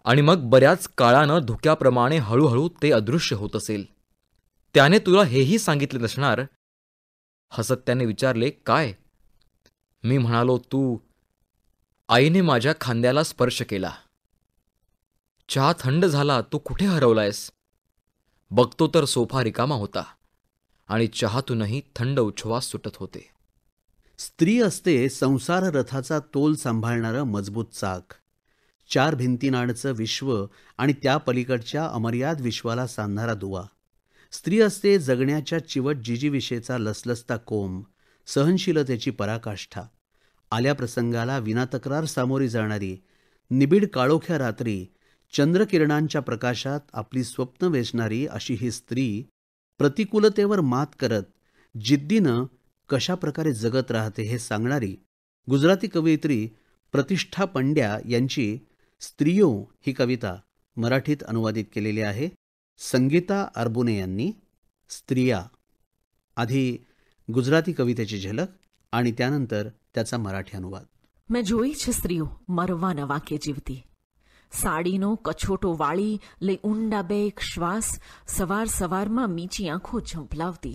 आणि मग बऱ्याच काळानं धुक्याप्रमाणे हळूहळू ते अदृश्य होत असेल. त्याने तुला हेही सांगितले नसणार. हसत त्याने विचारले, काय? मी म्हणालो, तू. आईने माझ्या खांद्याला स्पर्श केला. चहा थंड झाला, तू कुठे हरवलायस? बघतो तर सोफा रिकामा होता आणि चहातूनही थंड उच्छवास सुटत होते. स्त्री असते संसार रथाचा तोल सांभाळणारं मजबूत चाक, 4 भिंतीनाडचं विश्व आणि त्या पलीकडच्या अमर्याद विश्वाला सांधणारा दुवा. स्त्री असते जगण्याच्या चिवट जिजीविषयीचा लसलसता कोंब, सहनशीलतेची पराकाष्ठा, आल्या प्रसंगाला विनातक्रार सामोरी जाणारी, निबिड काळोख्या रात्री चंद्रकिरणांच्या प्रकाशात आपली स्वप्न वेचणारी अशी ही स्त्री प्रतिकूलतेवर मात करत जिद्दीनं कशा प्रकारे जगत राहते हे सांगणारी गुजराती कवयित्री प्रतिष्ठा पंड्या यांची स्त्रियो ही कविता मराठीत अनुवादित केलेली आहे. संगीता अरबुने यांनी. स्त्रिया. आधी गुजराती कवितेची झलक आणि त्यानंतर त्याचा मराठी अनुवाद. મેં જોઈ છે સ્ત્રીઓ મરવાના વાકે જીવતી, સાડીનો કછોટો વાળી લઈ ઊંડા બે એક શ્વાસ, સવાર સવારમાં મીચી આંખો ઝંપલાવતી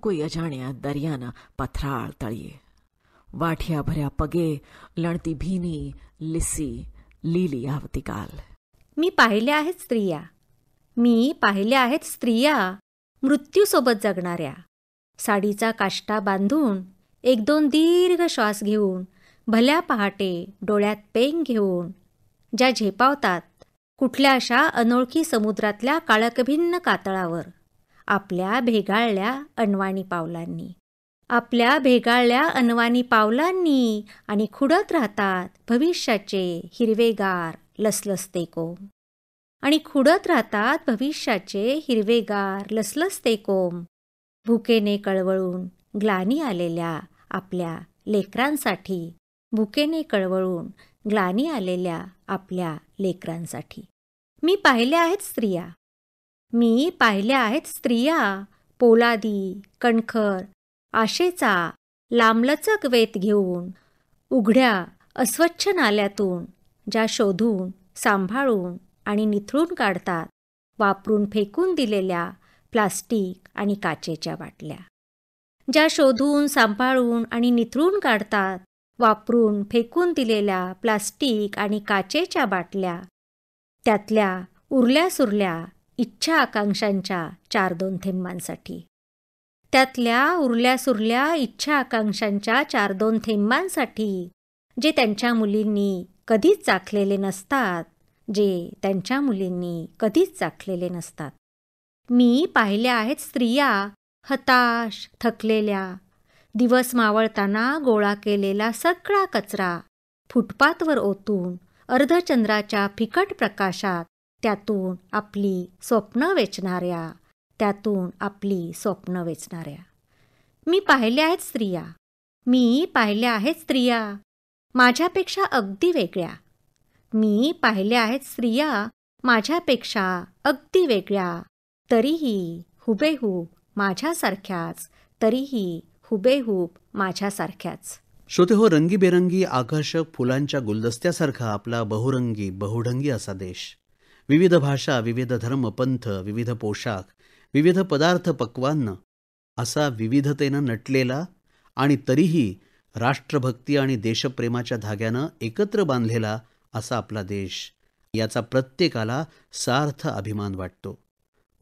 કોઈ અજાણ્યા દરિયાના પથરાળ તળિયે, વાઠિયા ભર્યા પગે લણતી ભીની લીસી લીલી આવતીકાલ. मी पाहिल्या आहेत स्त्रिया, मी पाहिल्या आहेत स्त्रिया मृत्यूसोबत जगणाऱ्या, साडीचा काष्टा बांधून 1-2 दीर्घ श्वास घेऊन, भल्या पहाटे डोळ्यात पेंग घेऊन, ज्या झेपावतात कुठल्या अशा अनोळखी समुद्रातल्या काळकभिन्न कातळावर आपल्या भेगाळल्या अनवाणी पावलांनी, आपल्या भेगाळल्या अनवाणी पावलांनी, आणि खुडत राहतात भविष्याचे हिरवेगार लसलसते कोंब, आणि खुडत राहतात भविष्याचे हिरवेगार लसलसते कोंब, भुकेने कळवळून ग्लानी आलेल्या आपल्या लेकरांसाठी, भुकेने कळवळून ग्लानी आलेल्या आपल्या लेकरांसाठी. मी पाहिल्या आहेत स्त्रिया, मी पाहिल्या आहेत स्त्रिया पोलादी कणखर आशेचा लांबलचक वेत घेऊन, उघड्या अस्वच्छ नाल्यातून, ज्या शोधून सांभाळून आणि निथळून काढतात वापरून फेकून दिलेल्या प्लास्टिक आणि काचेच्या बाटल्या, ज्या शोधून सांभाळून आणि निथळून काढतात वापरून फेकून दिलेल्या प्लास्टिक आणि काचेच्या बाटल्या, त्यातल्या उरल्या सुरल्या इच्छा आकांक्षांच्या 4-2 थेंबांसाठी, त्यातल्या उरल्या सुरल्या इच्छा आकांक्षांच्या 4-2 थेंबांसाठी, जे त्यांच्या मुलींनी कधीच चाखलेले नसतात, जे त्यांच्या मुलींनी कधीच चाखलेले नसतात. मी पाहिल्या आहेत स्त्रिया हताश थकलेल्या, दिवस मावळताना गोळा केलेला सगळा कचरा फुटपाथवर ओतून अर्धचंद्राच्या फिकट प्रकाशात त्यातून आपली स्वप्न वेचणाऱ्या, त्यातून आपली स्वप्न वेचणाऱ्या. मी पाहिल्या आहेत स्त्रिया, मी पाहिल्या आहेत स्त्रिया माझ्यापेक्षा अगदी वेगळ्या, मी पाहिल्या आहेत स्त्रिया माझ्यापेक्षा अगदी वेगळ्या, तरीही हुबेहूब माझ्यासारख्याच, तरीही हुबेहूब माझ्यासारख्याच. श्रोते हो, रंगीबेरंगी आकर्षक फुलांच्या गुलदस्त्यासारखा आपला बहुरंगी बहुढंगी असा देश. विविध भाषा, विविध धर्म पंथ, विविध पोशाख, विविध पदार्थ पक्वान्न असा विविधतेनं नटलेला आणि तरीही राष्ट्रभक्ती आणि देशप्रेमाच्या धाग्यानं एकत्र बांधलेला असा आपला देश. याचा प्रत्येकाला सार्थ अभिमान वाटतो.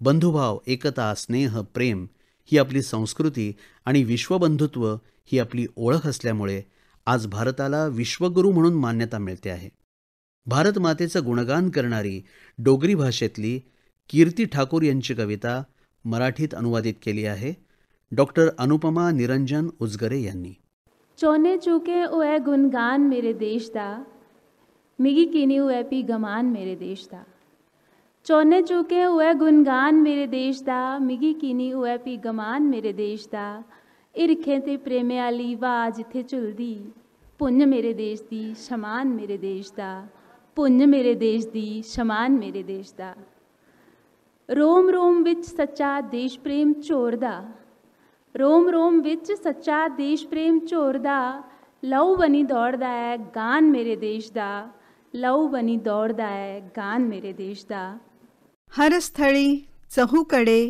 बंधुभाव, एकता, स्नेह, प्रेम ही आपली संस्कृती आणि विश्वबंधुत्व ही आपली ओळख असल्यामुळे आज भारताला विश्वगुरू म्हणून मान्यता मिळते आहे. भारत मातेचं गुणगान करणारी डोगरी भाषेतली कीर्ती ठाकूर यांची कविता मराठीत अनुवादित केली आहे डॉक्टर अनुपमा निरंजन उजगरे यांनी. चौने चूके ओए गुणगान मेरे देश दा, मिगी कीनी ओए पी गमान मेरे देश दा. चौने चूके हुए गुणगान मेरे देश दा, मिगी कीनी हुए पी गमान मेरे देश दा। इरखें ते प्रेमे आली आवाज इत्थे झुलदी, पुंज मेरे देश दी शमान मेरे देश दा, पुंज मेरे देश दी शमान मेरे देश दा। रोम रोम विच सच्चा देश प्रेम झोरदा, रोम रोम विच सच्चा देश प्रेम झोरदा। लहू बनी दौड़दा है गान मेरे देश दा, लहू बनी दौड़दा है गान मेरे देश दा। हर स्थळी चहूकडे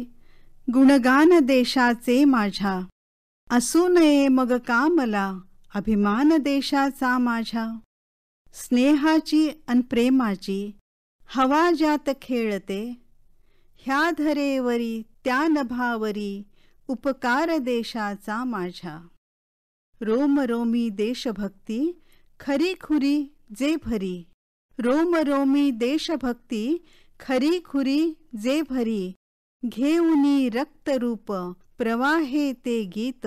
गुणगान देशाचे माझ्या, असू नये मग का मला अभिमान देशाचा माझ्या। स्नेहाची अन प्रेमाची हवा ज्यात खेळते, ह्या धरेवरी त्या नभावरी उपकार देशाचा माझ्या। रोम रोमी देशभक्ती खरी खुरी जे भरी, रोम रोमी देशभक्ती खरी खुरी जे भरी। घेऊनी रक्तरूप प्रवाहे ते गीत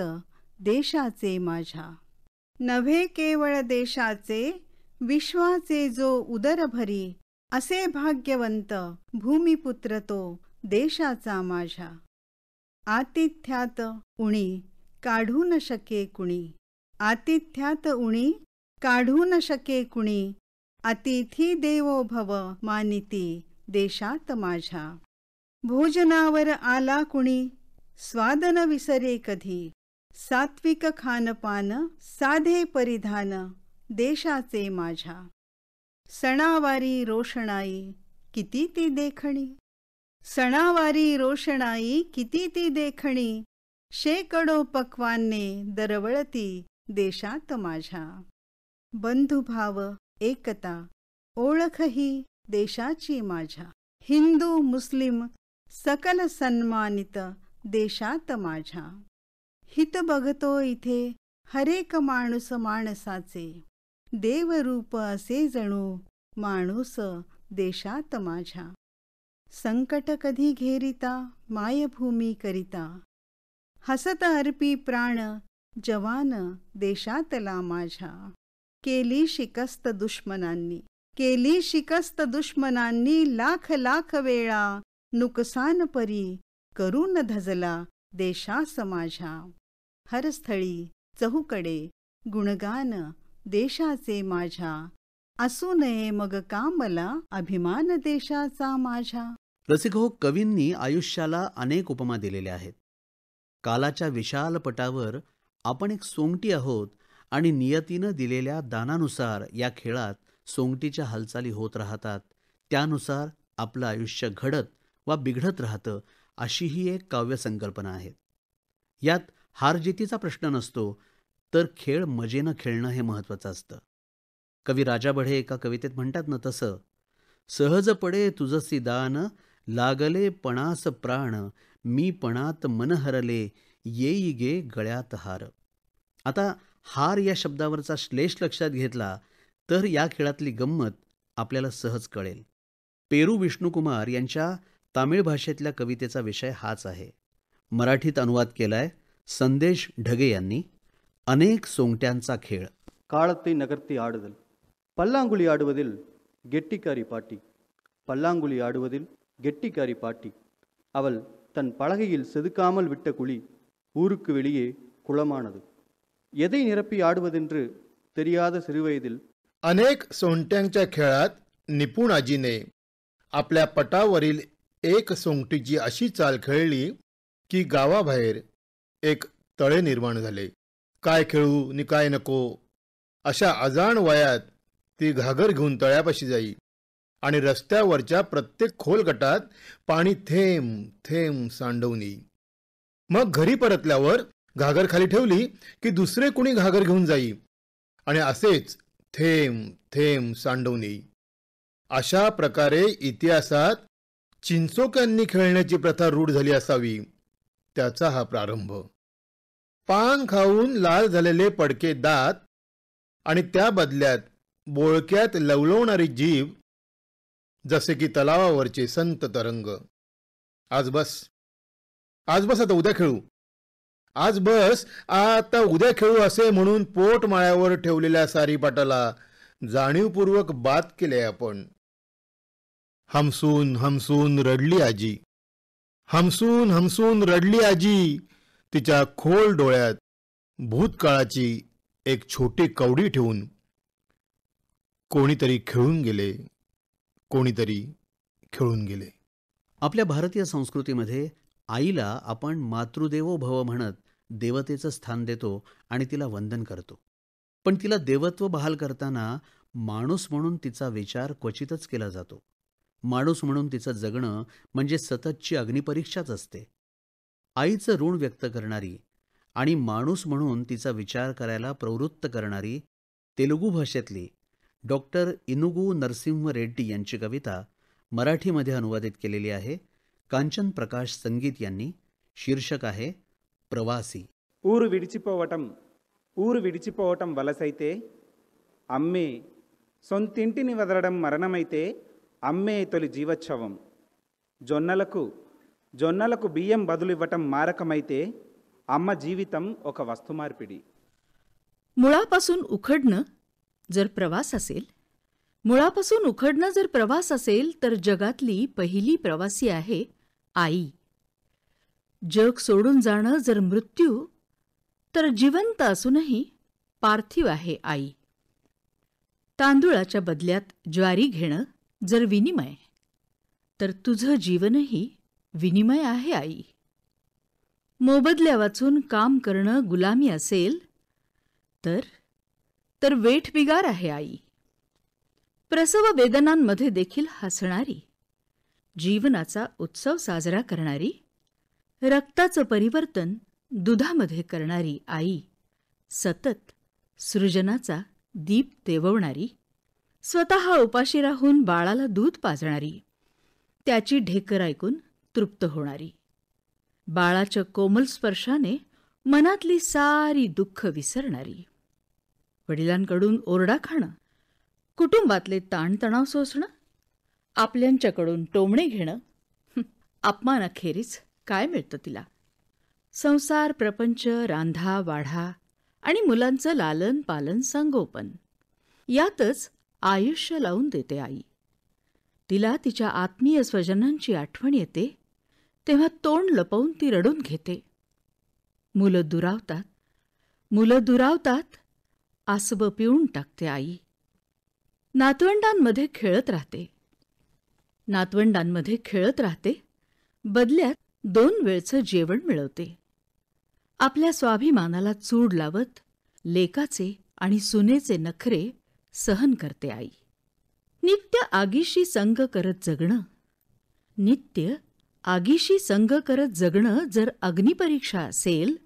देशाचे माझ्या। नव्हे केवळ देशाचे विश्वाचे जो उदर भरी, असे भाग्यवंत भूमिपुत्र तो देशाचा माझ्या। आतिथ्यात उणी काढू न शके कुणी, आतिथ्यात उणी काढू न शके कुणी। अतिथी देवो भव मानिती देशात माझ्या। भोजनावर आला कुणी स्वाद न विसरे कधी, सात्विक खानपान साधे परिधान देशाचे माझ्या। सणावारी रोषणाई किती ती देखणी, सणावारी रोषणाई किती ती देखणी। शेकडो पक्वान्ने दरवळती देशात माझ्या। बंधुभाव एकता ओळखही देशाची माझ्या। हिंदू मुस्लिम सकल सन्मानित देशात माझ्या। हित बघतो इथे हरेक माणूस माणसाचे, देवरूप असे जणू माणूस देशात माझ्या। संकट कधी घेरिता मायभूमी करिता, हसत अर्पी प्राण जवान देशातला माझ्या। केली शिकस्त दुश्मनांनी, केली शिकस्त दुश्मनांनी लाख लाख वेळा। नुकसान परी करून धजला देशास माझ्या। हरस्थळी चहूकडे गुणगान देशाचे माझ्या, असू नये मग का मला अभिमान देशाचा माझ्या। रसिको, कवींनी आयुष्याला अनेक उपमा दिलेल्या आहेत. कालाच्या विशाल पटावर आपण एक सोंगटी आहोत आणि नियतीनं दिलेल्या दानानुसार या खेळात सोंगटीच्या हालचाली होत राहतात. त्यानुसार आपलं आयुष्य घडत वा बिघडत राहतं, अशी ही एक काव्यसंकल्पना आहे. यात हारजितीचा प्रश्न नसतो, तर खेळ मजेनं खेळणं हे महत्त्वाचं असतं. कवी राजा बढे एका कवितेत म्हणतात ना तसं, सहज पडे तुझसी दान लागले पणास प्राण, मी पणात मन हरले येई गे गळ्यात हार. आता हार या शब्दावरचा श्लेष लक्षात घेतला तर या खेळातली गंमत आपल्याला सहज कळेल. पेरू विष्णुकुमार यांच्या तामिळ भाषेतल्या कवितेचा विषय हाच आहे. मराठीत अनुवाद केलाय संदेश ढगे यांनी. अनेक सोंगट्यांचा खेळ. காலத்தை நகர்த்தி ஆடுதல். பல்லாங்குழி ஆடுவதில் கெட்டிக்காரி பாட்டி, பல்லாங்குழி ஆடுவதில் கெட்டிக்காரி பாட்டி. அவள் தன் பலகையில் செதுக்காமல் விட்ட குழி ஊருக்கு வெளியே குளமானது. எதை நிரப்பி ஆடுவதென்று தெரியாத சிறுவயதில் अनेक सोंगट्यांच्या खेळात निपुण आजीने आपल्या पटावरील एक सोंगटीची अशी चाल खेळली की गावाबाहेर एक तळे निर्माण झाले. काय खेळू नि काय नको अशा अजाण वयात ती घागर घेऊन तळ्यापाशी जाई आणि रस्त्यावरच्या प्रत्येक खोल गटात पाणी थेंब थेंब सांडवून येई. मग घरी परतल्यावर घागर खाली ठेवली की दुसरे कुणी घागर घेऊन जाई आणि असेच थेंब थेंब सांडवून येई. अशा प्रकारे इतिहासात चिंचोक्यांनी खेळण्याची प्रथा रूढ झाली असावी, त्याचा हा प्रारंभ. पान खाऊन लाल झालेले पडके दात आणि त्या बदल्यात बोळक्यात लवलवणारी जीभ, जसे की तलावावरचे संत तरंग. आज बस आता उद्या खेळू, आज बस आता उद्या खेळू असे म्हणून पोट माळ्यावर ठेवलेल्या सारीपाटाला जाणीवपूर्वक बाद केले आपण. हमसून हमसून रडली आजी. हमसून हमसून रडली आजी. तिच्या खोल डोळ्यात भूतकाळाची एक छोटी कवडी ठेवून. कोणीतरी खेळून गेले, कोणीतरी खेळून गेले. आपल्या भारतीय संस्कृतीमध्ये आईला आपण मातृदेवो भव म्हणत देवतेचं स्थान देतो आणि तिला वंदन करतो. पण तिला देवत्व बहाल करताना माणूस म्हणून तिचा विचार क्वचितच केला जातो. माणूस म्हणून तिचं जगणं म्हणजे सततची अग्निपरीक्षाच असते. आईचं ऋण व्यक्त करणारी आणि माणूस म्हणून तिचा विचार करायला प्रवृत्त करणारी तेलुगू भाषेतली डॉक्टर इनुगू नरसिंह रेड्डी यांची कविता मराठीमध्ये अनुवादित केलेली आहे. कांचन प्रकाश संगीत यांनी. शीर्षक आहे प्रवासी. ఊరు విడిచిపోవటం వలసైతే అమ్మే, సొంతింటిని వదలడం మరణమైతే అమ్మే తొలి జీవోత్సవం. జొన్నలకు బియ్యం బదులివ్వటం మారకమైతే అమ్మ జీవితం ఒక వస్తు మార్పిడి. मुळापासून उखडणं जर प्रवास असेल तर जगातली पहिली प्रवासी आहे आई. जग सोडून जाणं जर मृत्यू, तर जिवंत असूनही पार्थिव आहे आई. तांदुळाच्या बदल्यात ज्वारी घेणं जर विनिमय, तर तुझं जीवनही विनिमय आहे आई. मोबदल्या वाचून काम करणं गुलामी असेल तर वेठबिगार आहे आई. प्रसव वेदनांमध्ये देखील हसणारी, जीवनाचा उत्सव साजरा करणारी, रक्ताचं परिवर्तन दुधामध्ये करणारी आई, सतत सृजनाचा दीप तेववणारी, स्वतः उपाशी राहून बाळाला दूध पाजणारी, त्याची ढेकर ऐकून तृप्त होणारी, बाळाच्या कोमल स्पर्शाने मनातली सारी दुःख विसरणारी, वडिलांकडून ओरडा खाणं, कुटुंबातले ताणतणाव सोसणं, आपल्यांच्याकडून टोमणे घेणं, अपमानाखेरीज काय मिळतं तिला? संसार, प्रपंच, रांधा वाढा आणि मुलांचं लालन पालन संगोपन, यातच आयुष्य लावून देते आई. तिला तिच्या आत्मीय स्वजनांची आठवण येते तेव्हा तोंड लपवून ती रडून घेते. मुलं दुरावतात, आसबं पिऊन टाकते आई. नातवंडांमध्ये खेळत राहते, बदल्यात 2 वेळचं जेवण मिळवते. आपल्या स्वाभिमानाला चूड लावत लेकाचे आणि सुनेचे नखरे सहन करते आई. नित्य आगीशी संग करत जगणं जर अग्निपरीक्षा असेल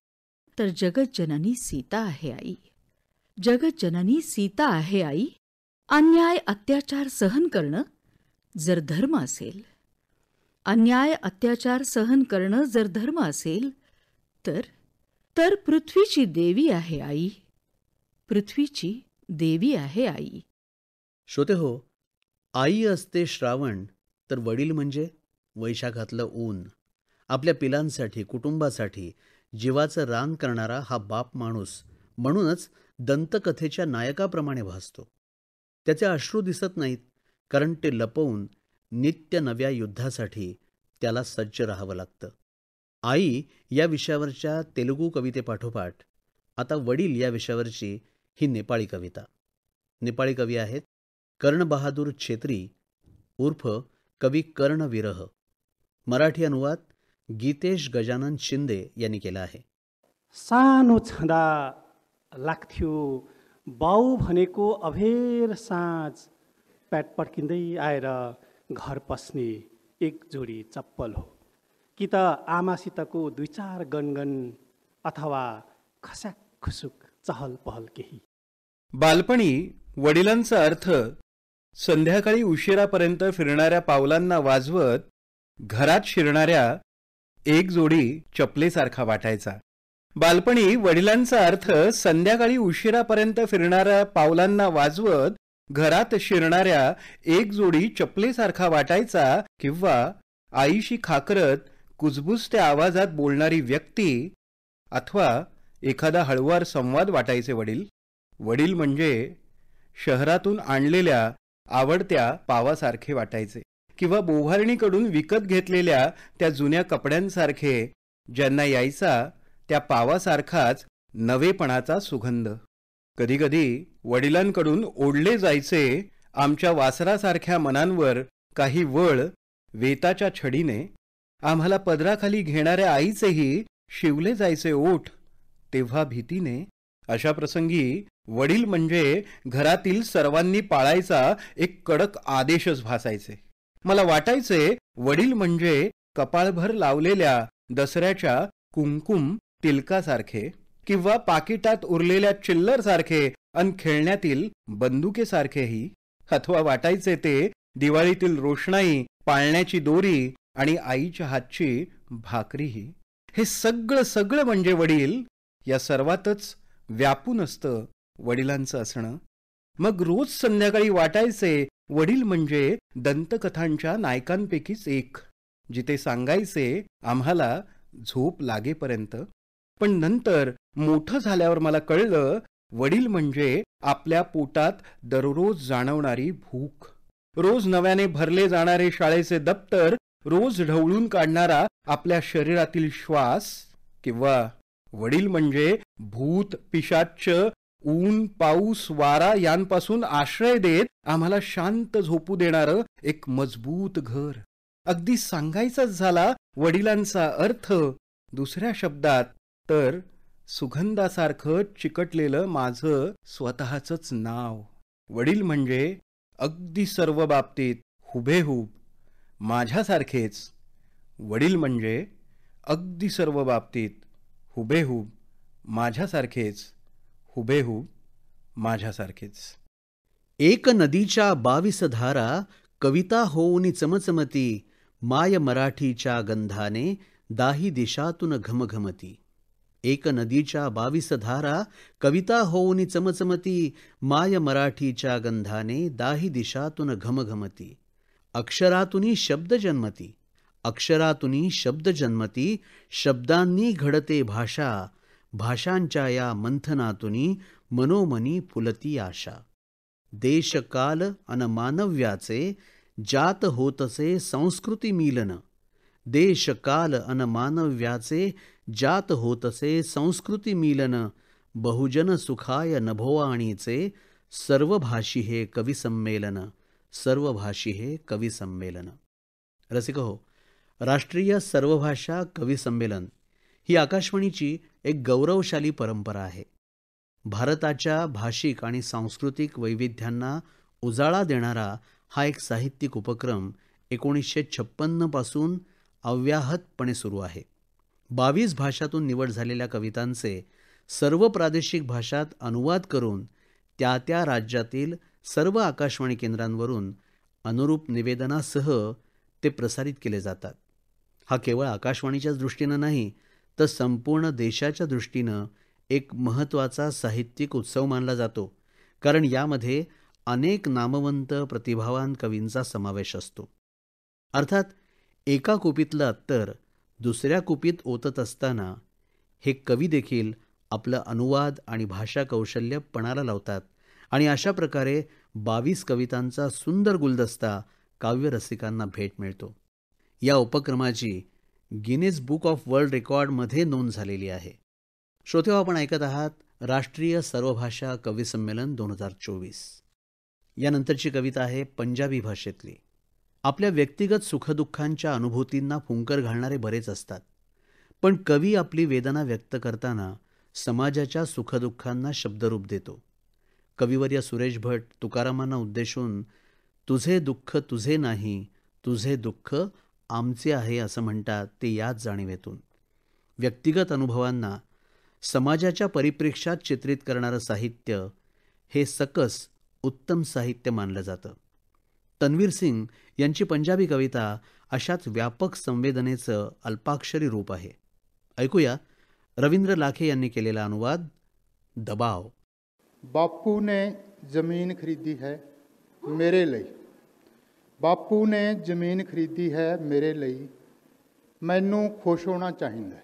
तर जगज्जननी सीता आहे आई. अन्याय अत्याचार सहन करणं जर धर्म असेल, तर पृथ्वीची देवी आहे आई. श्रोते हो, आई असते श्रावण, तर वडील म्हणजे वैशाखातलं ऊन. आपल्या पिलांसाठी, कुटुंबासाठी जीवाचं रान करणारा हा बाप माणूस म्हणूनच दंतकथेच्या नायकाप्रमाणे भासतो. त्याचे अश्रू दिसत नाहीत, कारण ते लपवून नित्य नव्या युद्धासाठी त्याला सज्ज राहावं लागतं. आई या विषयावरच्या तेलुगू कवितेपाठोपाठ आता वडील या विषयावरची ही नेपाळी कविता. नेपाळी कवी आहेत कर्णबहादूर छेत्री उर्फ कवी कर्णविरह. मराठी अनुवाद गीतेश गजानन शिंदे यांनी केला आहे. सानो छँदा लाग्थ्यो बाउ भनेको अभेर साँझ, प्याट पड्किँदै आएर घर पस्ने एक जोडी चप्पल हो, कि त आमासितको 2-4 गनगन अथवा खस्याक खुसुक चहल पहल केही. बालपणी वडिलांचा अर्थ संध्याकाळी उशिरापर्यंत फिरणाऱ्या पावलांना वाजवत घरात शिरणाऱ्या एक जोडी चपलेसारखा वाटायचा. बालपणी वडिलांचा अर्थ संध्याकाळी उशिरापर्यंत फिरणाऱ्या पावलांना वाजवत घरात शिरणाऱ्या एक जोडी चपलेसारखा वाटायचा, किंवा आईशी खाकरत कुजबुजत्या आवाजात बोलणारी व्यक्ती, अथवा एखादा हळुवार संवाद वाटायचे वडील. वडील म्हणजे शहरातून आणलेल्या आवडत्या पावासारखे वाटायचे. किंवा बोव्हारणीकडून विकत घेतलेल्या त्या जुन्या कपड्यांसारखे ज्यांना यायचा त्या पावासारखाच नवेपणाचा सुगंध. कधीकधी वडिलांकडून ओढले जायचे आमच्या वासरासारख्या मनांवर काही वळ वेताच्या छडीने. आम्हाला पदराखाली घेणाऱ्या आईचेही शिवले जायचे ओठ तेव्हा भीतीने. अशा प्रसंगी वडील म्हणजे घरातील सर्वांनी पाळायचा एक कडक आदेशच भासायचे. मला वाटायचे वडील म्हणजे कपाळभर लावलेल्या दसऱ्याच्या कुंकुम तिलकासारखे किंवा पाकिटात उरलेल्या चिल्लरसारखे अन खेळण्यातील बंदुकेसारखेही. अथवा वाटायचे ते दिवाळीतील रोषणाई, पाळण्याची दोरी आणि आईच्या हातची भाकरीही. हे सगळं म्हणजे वडील. या सर्वातच व्यापून असतं वडिलांचं असणं. मग रोज संध्याकाळी वाटायचे वडील म्हणजे दंतकथांच्या नायकांपैकीच एक, जिथे सांगायचे आम्हाला झोप लागेपर्यंत. पण नंतर मोठं झाल्यावर मला कळलं वडील म्हणजे आपल्या पोटात दररोज जाणवणारी भूक, रोज नव्याने भरले जाणारे शाळेचे दप्तर, रोज ढवळून काढणारा आपल्या शरीरातील श्वास. किंवा वडील म्हणजे भूत पिशाच्च, ऊन पाऊस वारा यांपासून आश्रय देत आम्हाला शांत झोपू देणारं एक मजबूत घर. अगदी सांगायचाच झाला वडिलांचा अर्थ दुसऱ्या शब्दात तर सुगंधासारखं चिकटलेलं माझं स्वतःचंच नाव. वडील म्हणजे अगदी सर्व बाबतीत हुबेहूब माझ्यासारखेच. वडील म्हणजे अगदी सर्व बाबतीत हुबेहूब माझ्यासारखेच, हुबेहूब माझ्यासारखेच. एक नदीच्या 22 धारा कविता होऊनी चमचमती, माय मराठीच्या गंधाने दाही दिशातून घमघमती. एक नदीच्या 22 धारा कविता होऊनी चमचमती, माय मराठीच्या गंधाने दाही दिशातून घमघमती. अक्षरातूनी शब्द जन्मती, अक्षरातूनी शब्द जन्मती, शब्दांनी घडते भाषा, भाषांच्या या मंथनातूनी मनोमनी फुलती आशा. देशकाल अन मानव्याचे जात होतसे संस्कृती मिलन, देशकाल अन मानव्याचे जात होतसे संस्कृती मिलन, बहुजन सुखाय नभोवाणीचे सर्वभाषी हे कवी संमेलन, सर्वभाषी हे कवी संमेलन. रसिक हो, राष्ट्रीय सर्वभाषा कवी संमेलन ही आकाशवाणीची एक गौरवशाली परंपरा आहे. भारताच्या भाषिक आणि सांस्कृतिक वैविध्यांना उजाळा देणारा हा एक साहित्यिक उपक्रम 1956 पासून अव्याहतपणे सुरू आहे. 22 भाषातून निवड झालेल्या कवितांचे सर्व प्रादेशिक भाषात अनुवाद करून त्या त्या राज्यातील सर्व आकाशवाणी केंद्रांवरून अनुरूप निवेदनासह ते प्रसारित केले जातात. हा केवळ आकाशवाणीच्याच दृष्टीनं नाही तर संपूर्ण देशाच्या दृष्टीनं एक महत्त्वाचा साहित्यिक उत्सव मानला जातो, कारण यामध्ये अनेक नामवंत प्रतिभावान कवींचा समावेश असतो. अर्थात एका कुपीतलं अत्तर दुसऱ्या कुपीत ओतत असताना हे कवी देखील आपलं अनुवाद आणि भाषा कौशल्य पणाला लावतात आणि अशा प्रकारे 22 कवितांचा सुंदर गुलदस्ता काव्यरसिकांना भेट मिळतो. या उपक्रमाची गिनीज बुक ऑफ वर्ल्ड रेकॉर्डमध्ये नोंद झालेली आहे. श्रोतेहो, आपण ऐकत आहात राष्ट्रीय सर्वभाषा कवी संमेलन 2024. यानंतरची कविता आहे पंजाबी भाषेतली. आपल्या व्यक्तिगत सुखदुःखांच्या अनुभूतींना फुंकर घालणारे बरेच असतात, पण कवी आपली वेदना व्यक्त करताना समाजाच्या सुखदुःखांना शब्दरूप देतो. कविवर्य सुरेश भट तुकारामांना उद्देशून तुझे दुःख तुझे नाही, तुझे दुःख आमचे आहे असं म्हणतात ते याच जाणीवेतून. व्यक्तिगत अनुभवांना समाजाच्या परिप्रेक्ष्यात चित्रित करणारं साहित्य हे सकस उत्तम साहित्य मानलं जातं. तन्वीर सिंग यांची पंजाबी कविता अशाच व्यापक संवेदनेचं अल्पाक्षरी रूप आहे. ऐकूया रवींद्र लाखे यांनी केलेला अनुवाद. दबाव. बापू ने ज़मीन खरीदी है मेरे लिए, बापू ने ज़मीन खरीदी है मेरे लिए, मैनू खुश होना चाहिए.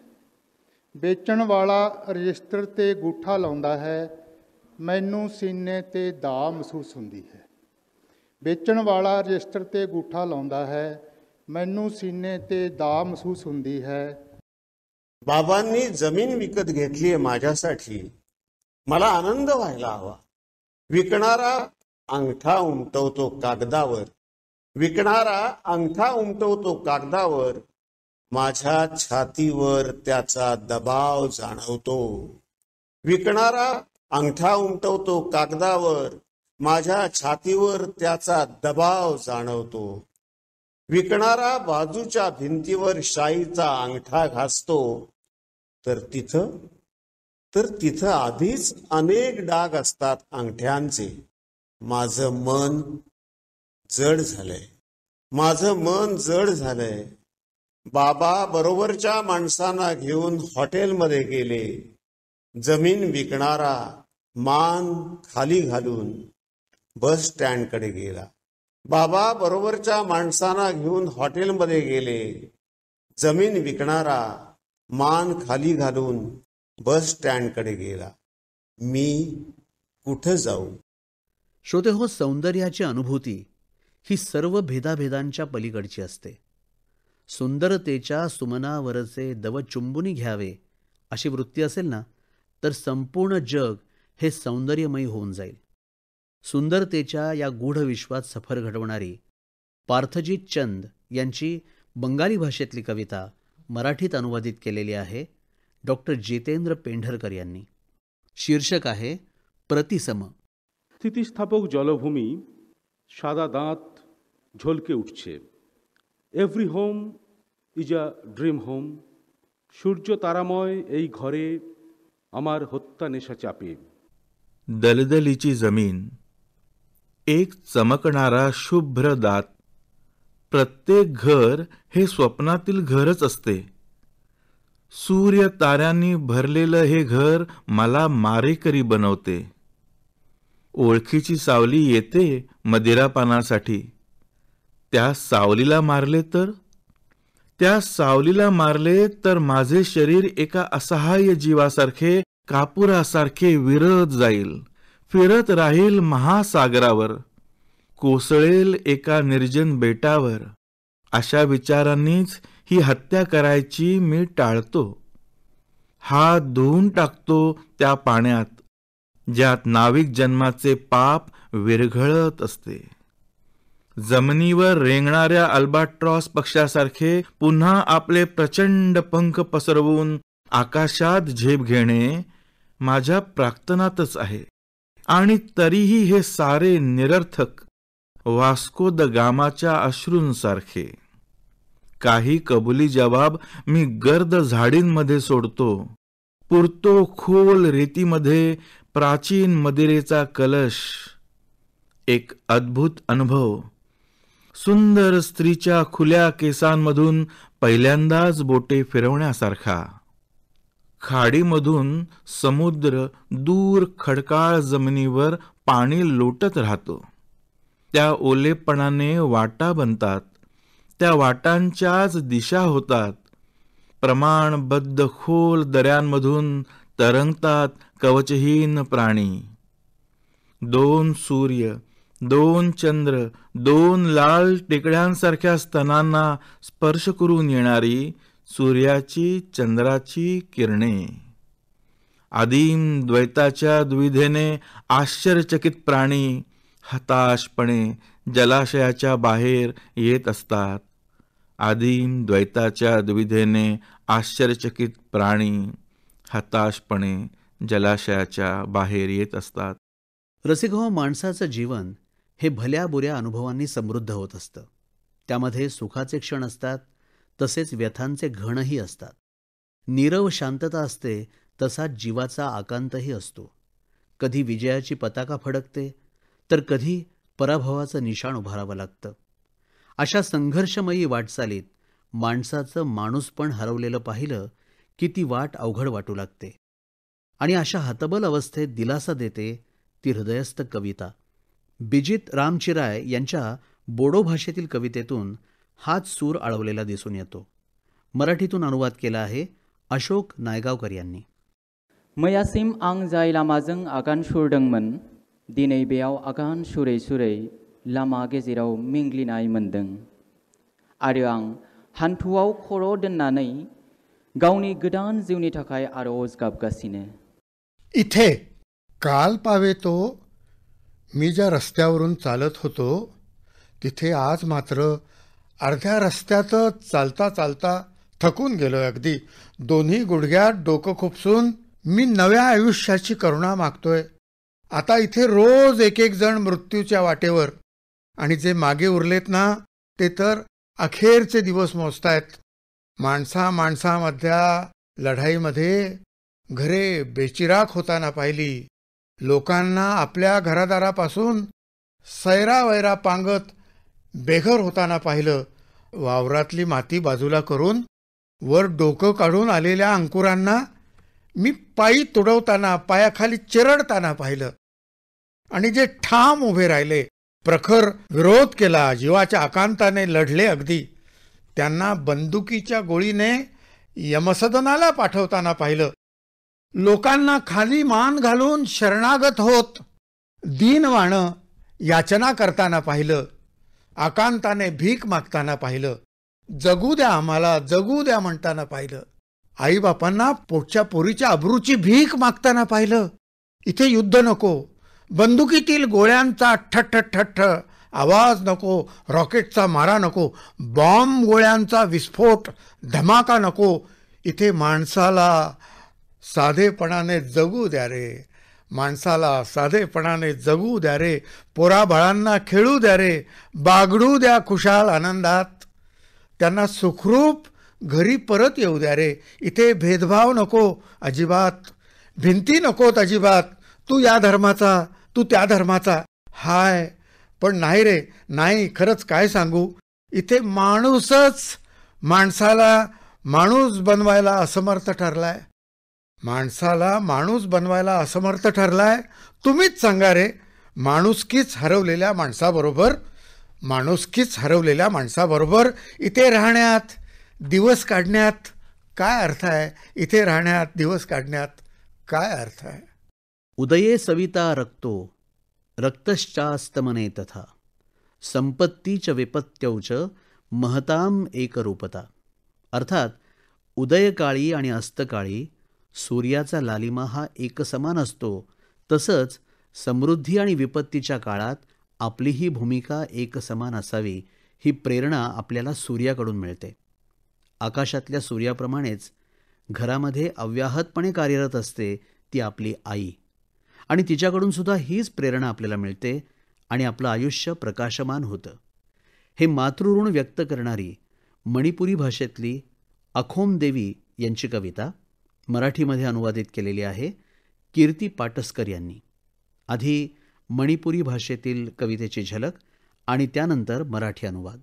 बेचण वाला रजिस्टर ते गूठा लाउंदा है, मैनू सीने ते दा महसूस हुंदी है. ਵੇਚਣ ਵਾਲਾ ਰਜਿਸਟਰ ਤੇ ਗੂਠਾ ਲਾਉਂਦਾ ਹੈ, ਮੈਨੂੰ सीने ते दाह महसूस ਹੁੰਦੀ ਹੈ। बाबांनी जमीन विकत घेतली आहे माझ्यासाठी, मला आनंद व्हायला हवा। विकणारा अंगठा उमटवतो कागदावर, विकणारा अंगठा उमटवतो कागदावर, माझ्या छातीवर त्याचा दबाव जाणवतो। विकणारा अंगठा उमटवतो कागदावर, माझ्या छातीवर त्याचा दबाव जाणवतो। विकणारा बाजूच्या भिंतीवर शाईचा अंगठा घासतो, तर तिथं आधीच अनेक डाग असतात अंगठ्यांचे। माझं मन जड झालंय, माझं मन जड झालंय। बाबा बरोबरच्या माणसांना घेऊन हॉटेलमध्ये गेले। जमीन विकणारा मान खाली घालून बस स्टँडकडे गेला। बाबा बरोबरच्या माणसांना घेऊन हॉटेलमध्ये गेले। जमीन विकणारा मान खाली घालून बस स्टँडकडे गेला। मी कुठं जाऊ? श्रोते हो, सौंदर्याची अनुभूती ही सर्व भेदाभेदांच्या पलीकडची असते। सुंदरतेच्या सुमनावरचे दव चुंबुनी घ्यावे अशी वृत्ती असेल ना, तर संपूर्ण जग हे सौंदर्यमयी होऊन जाईल। सुंदरतेच्या या गूढ विश्वात सफर घडवणारी पार्थजीत चंद यांची बंगाली भाषेतली कविता मराठीत अनुवादित केलेली आहे डॉक्टर जितेंद्र पेंढरकर यांनी। शीर्षक आहे प्रतिसम। স্থিতিস্থাপক জলভূমি সাদা দাঁত ঝলকে উঠছে। Every home is a dream home. সূর্য তারাময় এই ঘরে আমার হত্যা নেশা চাপে। दलदलीची जमीन, एक चमकणारा शुभ्र दात। प्रत्येक घर हे स्वप्नातील घरच असते। सूर्य ताऱ्यांनी भरलेलं हे घर मला मारेकरी बनवते। ओळखीची सावली येते मदिरापानासाठी, त्या सावलीला मारले तर माझे शरीर एका असहाय्य जीवासारखे, कापुरासारखे विरत जाईल, फिरत राहील महासागरावर, कोसळेल एका निर्जन बेटावर। अशा विचारांनीच ही हत्या करायची मी टाळतो। हात धुवून टाकतो त्या पाण्यात, ज्यात नाविक जन्माचे पाप विरघळत असते। जमिनीवर रेंगणाऱ्या अल्बाट्रॉस पक्ष्यासारखे पुन्हा आपले प्रचंड पंख पसरवून आकाशात झेप घेणे माझ्या प्राक्तनातच आहे। आणि तरीही हे सारे निरर्थक, वास्को द गामाच्या अश्रूंसारखे। काही कबुली जवाब मी गर्द झाडींमध्ये सोडतो, पुरतो खोल रेतीमध्ये प्राचीन मदिरेचा कलश। एक अद्भुत अनुभव, सुंदर स्त्रीच्या खुल्या केसांमधून पहिल्यांदाच बोटे फिरवण्यासारखा। खाडीमधून समुद्र दूर खडकाळ जमिनीवर पाणी लोटत राहतो। त्या ओलेपणाने वाटा बनतात, त्या वाटांच्याच दिशा होतात। प्रमाणबद्ध खोल दऱ्यांमधून तरंगतात कवचहीन प्राणी। 2 सूर्य, 2 चंद्र, 2 लाल टेकड्यांसारख्या स्तनांना स्पर्श करून येणारी सूर्याची चंद्राची किरणे। आदिम द्वैताच्या द्विधेने आश्चर्यचकित प्राणी हताशपणे जलाशयाच्या बाहेर येत असतात। आदिम द्वैताच्या द्विधेने आश्चर्यचकित प्राणी हताशपणे जलाशयाच्या बाहेर येत असतात। रसिकहो, माणसाचं जीवन हे भल्या बुऱ्या अनुभवांनी समृद्ध होत असतं। त्यामध्ये सुखाचे क्षण असतात, तसेच व्यथांचे घणही असतात। नीरव शांतता असते, तसाच जीवाचा आकांतही असतो। कधी विजयाची पताका फडकते, तर कधी पराभवाचं निशाण उभारावं लागतं। अशा संघर्षमयी वाटचालीत माणसाचं माणूसपण हरवलेलं पाहिलं की ती वाट अवघड वाटू लागते। आणि अशा हतबल अवस्थेत दिलासा देते ती हृदयस्थ कविता। बिजित रामचिराय यांच्या बोडो भाषेतील कवितेतून हाच सूर आळवलेला दिसून येतो। मराठीतून अनुवाद केला आहे अशोक नायगावकर यांनी। मैयासिम आं जाय लामाजों आगान सुरदोंमोन, दिनै बेयाव आगान सुरै सुरै लामा गेजेराव मेंग्लिनाय मोन्दों आरो आं हान्थुआव खर' दोननानै गावनि गोदान जिउनि थाखाय आरज गाबगासिनो. इथे काल पावेतो मी ज्या रस्त्यावरून चालत होतो तिथे आज मात्र अर्ध्या रस्त्यातच चालता चालता थकून गेलोय. अगदी दोन्ही गुडघ्यात डोकं खुपसून मी नव्या आयुष्याची करुणा मागतोय. आता इथे रोज एक एक जण मृत्यूच्या वाटेवर आणि जे मागे उरलेत ना ते तर अखेरचे दिवस मोजतायत. माणसामधल्या लढाईमध्ये घरे बेचिराख होताना पाहिली. लोकांना आपल्या घरादारापासून सैरावैरा पांगत बेघर होताना पाहिलं. वावरातली माती बाजूला करून वर डोकं काढून आलेल्या अंकुरांना मी पायी तुडवताना पायाखाली चिरडताना पाहिलं. आणि जे ठाम उभे राहिले, प्रखर विरोध केला, जीवाच्या आकांताने लढले, अगदी त्यांना बंदुकीच्या गोळीने यमसदनाला पाठवताना पाहिलं. लोकांना खाली मान घालून शरणागत होत दीनवाणं याचना करताना पाहिलं. आकांताने भीक मागताना पाहिलं. जगू द्या आम्हाला, जगू द्या म्हणताना पाहिलं. आईबापांना पोटच्या पोरीच्या अब्रूची भीक मागताना पाहिलं. इथे युद्ध नको, बंदुकीतील गोळ्यांचा ठठ ठठ आवाज नको, रॉकेटचा मारा नको, बॉम्ब गोळ्यांचा विस्फोट धमाका नको. इथे माणसाला साधेपणाने जगू द्या रे, माणसाला साधेपणाने जगू द्या रे. पोराबाळांना खेळू द्या रे, बागडू द्या खुशाल आनंदात. त्यांना सुखरूप घरी परत येऊ द्या रे. इथे भेदभाव नको अजिबात, भिंती नकोत अजिबात. तू या धर्माचा, तू त्या धर्माचा. हाय पण नाही रे, नाही. खरंच काय सांगू, इथे माणूसच माणसाला माणूस बनवायला असमर्थ ठरलाय. माणसाला माणूस बनवायला असमर्थ ठरलाय. तुम्हीच सांगा रे, माणुसकीच हरवलेल्या माणसाबरोबर, माणुसकीच हरवलेल्या माणसाबरोबर इथे राहण्यात, दिवस काढण्यात काय अर्थ आहे? इथे राहण्यात, दिवस काढण्यात काय अर्थ आहे? उदये सविता रक्तो रक्तश्चास्तमने तथा संपत्ती च विपत्त्यौ च महताम एकरूपता. अर्थात उदयकाळी आणि अस्तकाळी सूर्याचा लालिमा हा एकसमान असतो, तसंच समृद्धी आणि विपत्तीच्या काळात आपलीही भूमिका एकसमान असावी ही प्रेरणा आपल्याला सूर्याकडून मिळते. आकाशातल्या सूर्याप्रमाणेच घरामध्ये अव्याहतपणे कार्यरत असते ती आपली आई, आणि तिच्याकडून सुद्धा हीच प्रेरणा आपल्याला मिळते आणि आपलं आयुष्य प्रकाशमान होतं. हे मातृऋण व्यक्त करणारी मणिपुरी भाषेतली अखोम देवी यांची कविता मराठीमध्ये अनुवादित केलेली आहे कीर्ती पाटसकर यांनी. आधी मणिपुरी भाषेतील कवितेची झलक आणि त्यानंतर मराठी अनुवाद.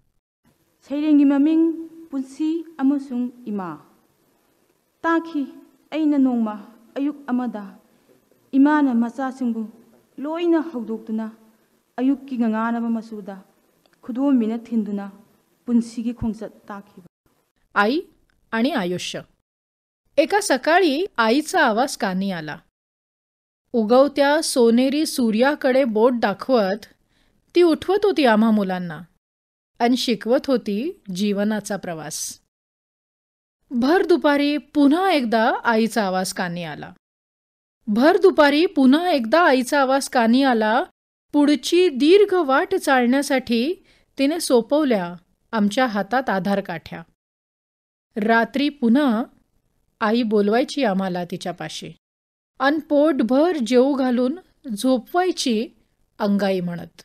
सैरेंगी ममिंग पुंसी अमसुंग इमा ताखी ऐना नोंमा अयुक अमदा इमाना मचासिंगबु लोइना हौदोक्तुना अयुक्की गंगानाबा मसुदा खुदोंबिना थिंदुना पुंसीगी खोंचत ताखी. आई आणि आयुष्य. एका सकाळी आईचा आवाज कानी आला. उगवत्या सोनेरी सूर्याकडे बोट दाखवत ती उठवत होती आम्हा मुलांना आणि शिकवत होती जीवनाचा प्रवास. भर दुपारी पुन्हा एकदा आईचा आवाज कानी आला. भर दुपारी पुन्हा एकदा आईचा आवाज कानी आला. पुढची दीर्घ वाट चालण्यासाठी तिने सोपवल्या आमच्या हातात आधार काठ्या. रात्री पुन्हा आई बोलवायची आम्हाला तिच्यापाशी आणि पोटभर जेवू घालून झोपवायची अंगाई म्हणत.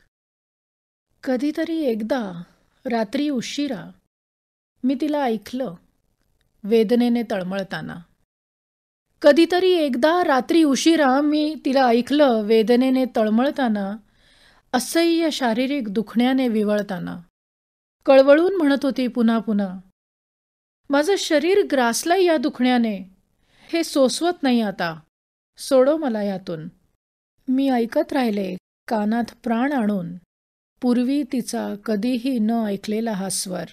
कधीतरी एकदा रात्री उशिरा मी तिला ऐकलं वेदनेने तळमळताना. कधीतरी एकदा रात्री उशिरा मी तिला ऐकलं वेदनेने तळमळताना, असह्य शारीरिक दुखण्याने विवळताना. कळवळून म्हणत होती पुन्हा पुन्हा, माझं शरीर ग्रासलंय या दुखण्याने, हे सोसवत नाही आता, सोडो मला यातून. मी ऐकत राहिले कानात प्राण आणून पूर्वी तिचा कधीही न ऐकलेला हा स्वर,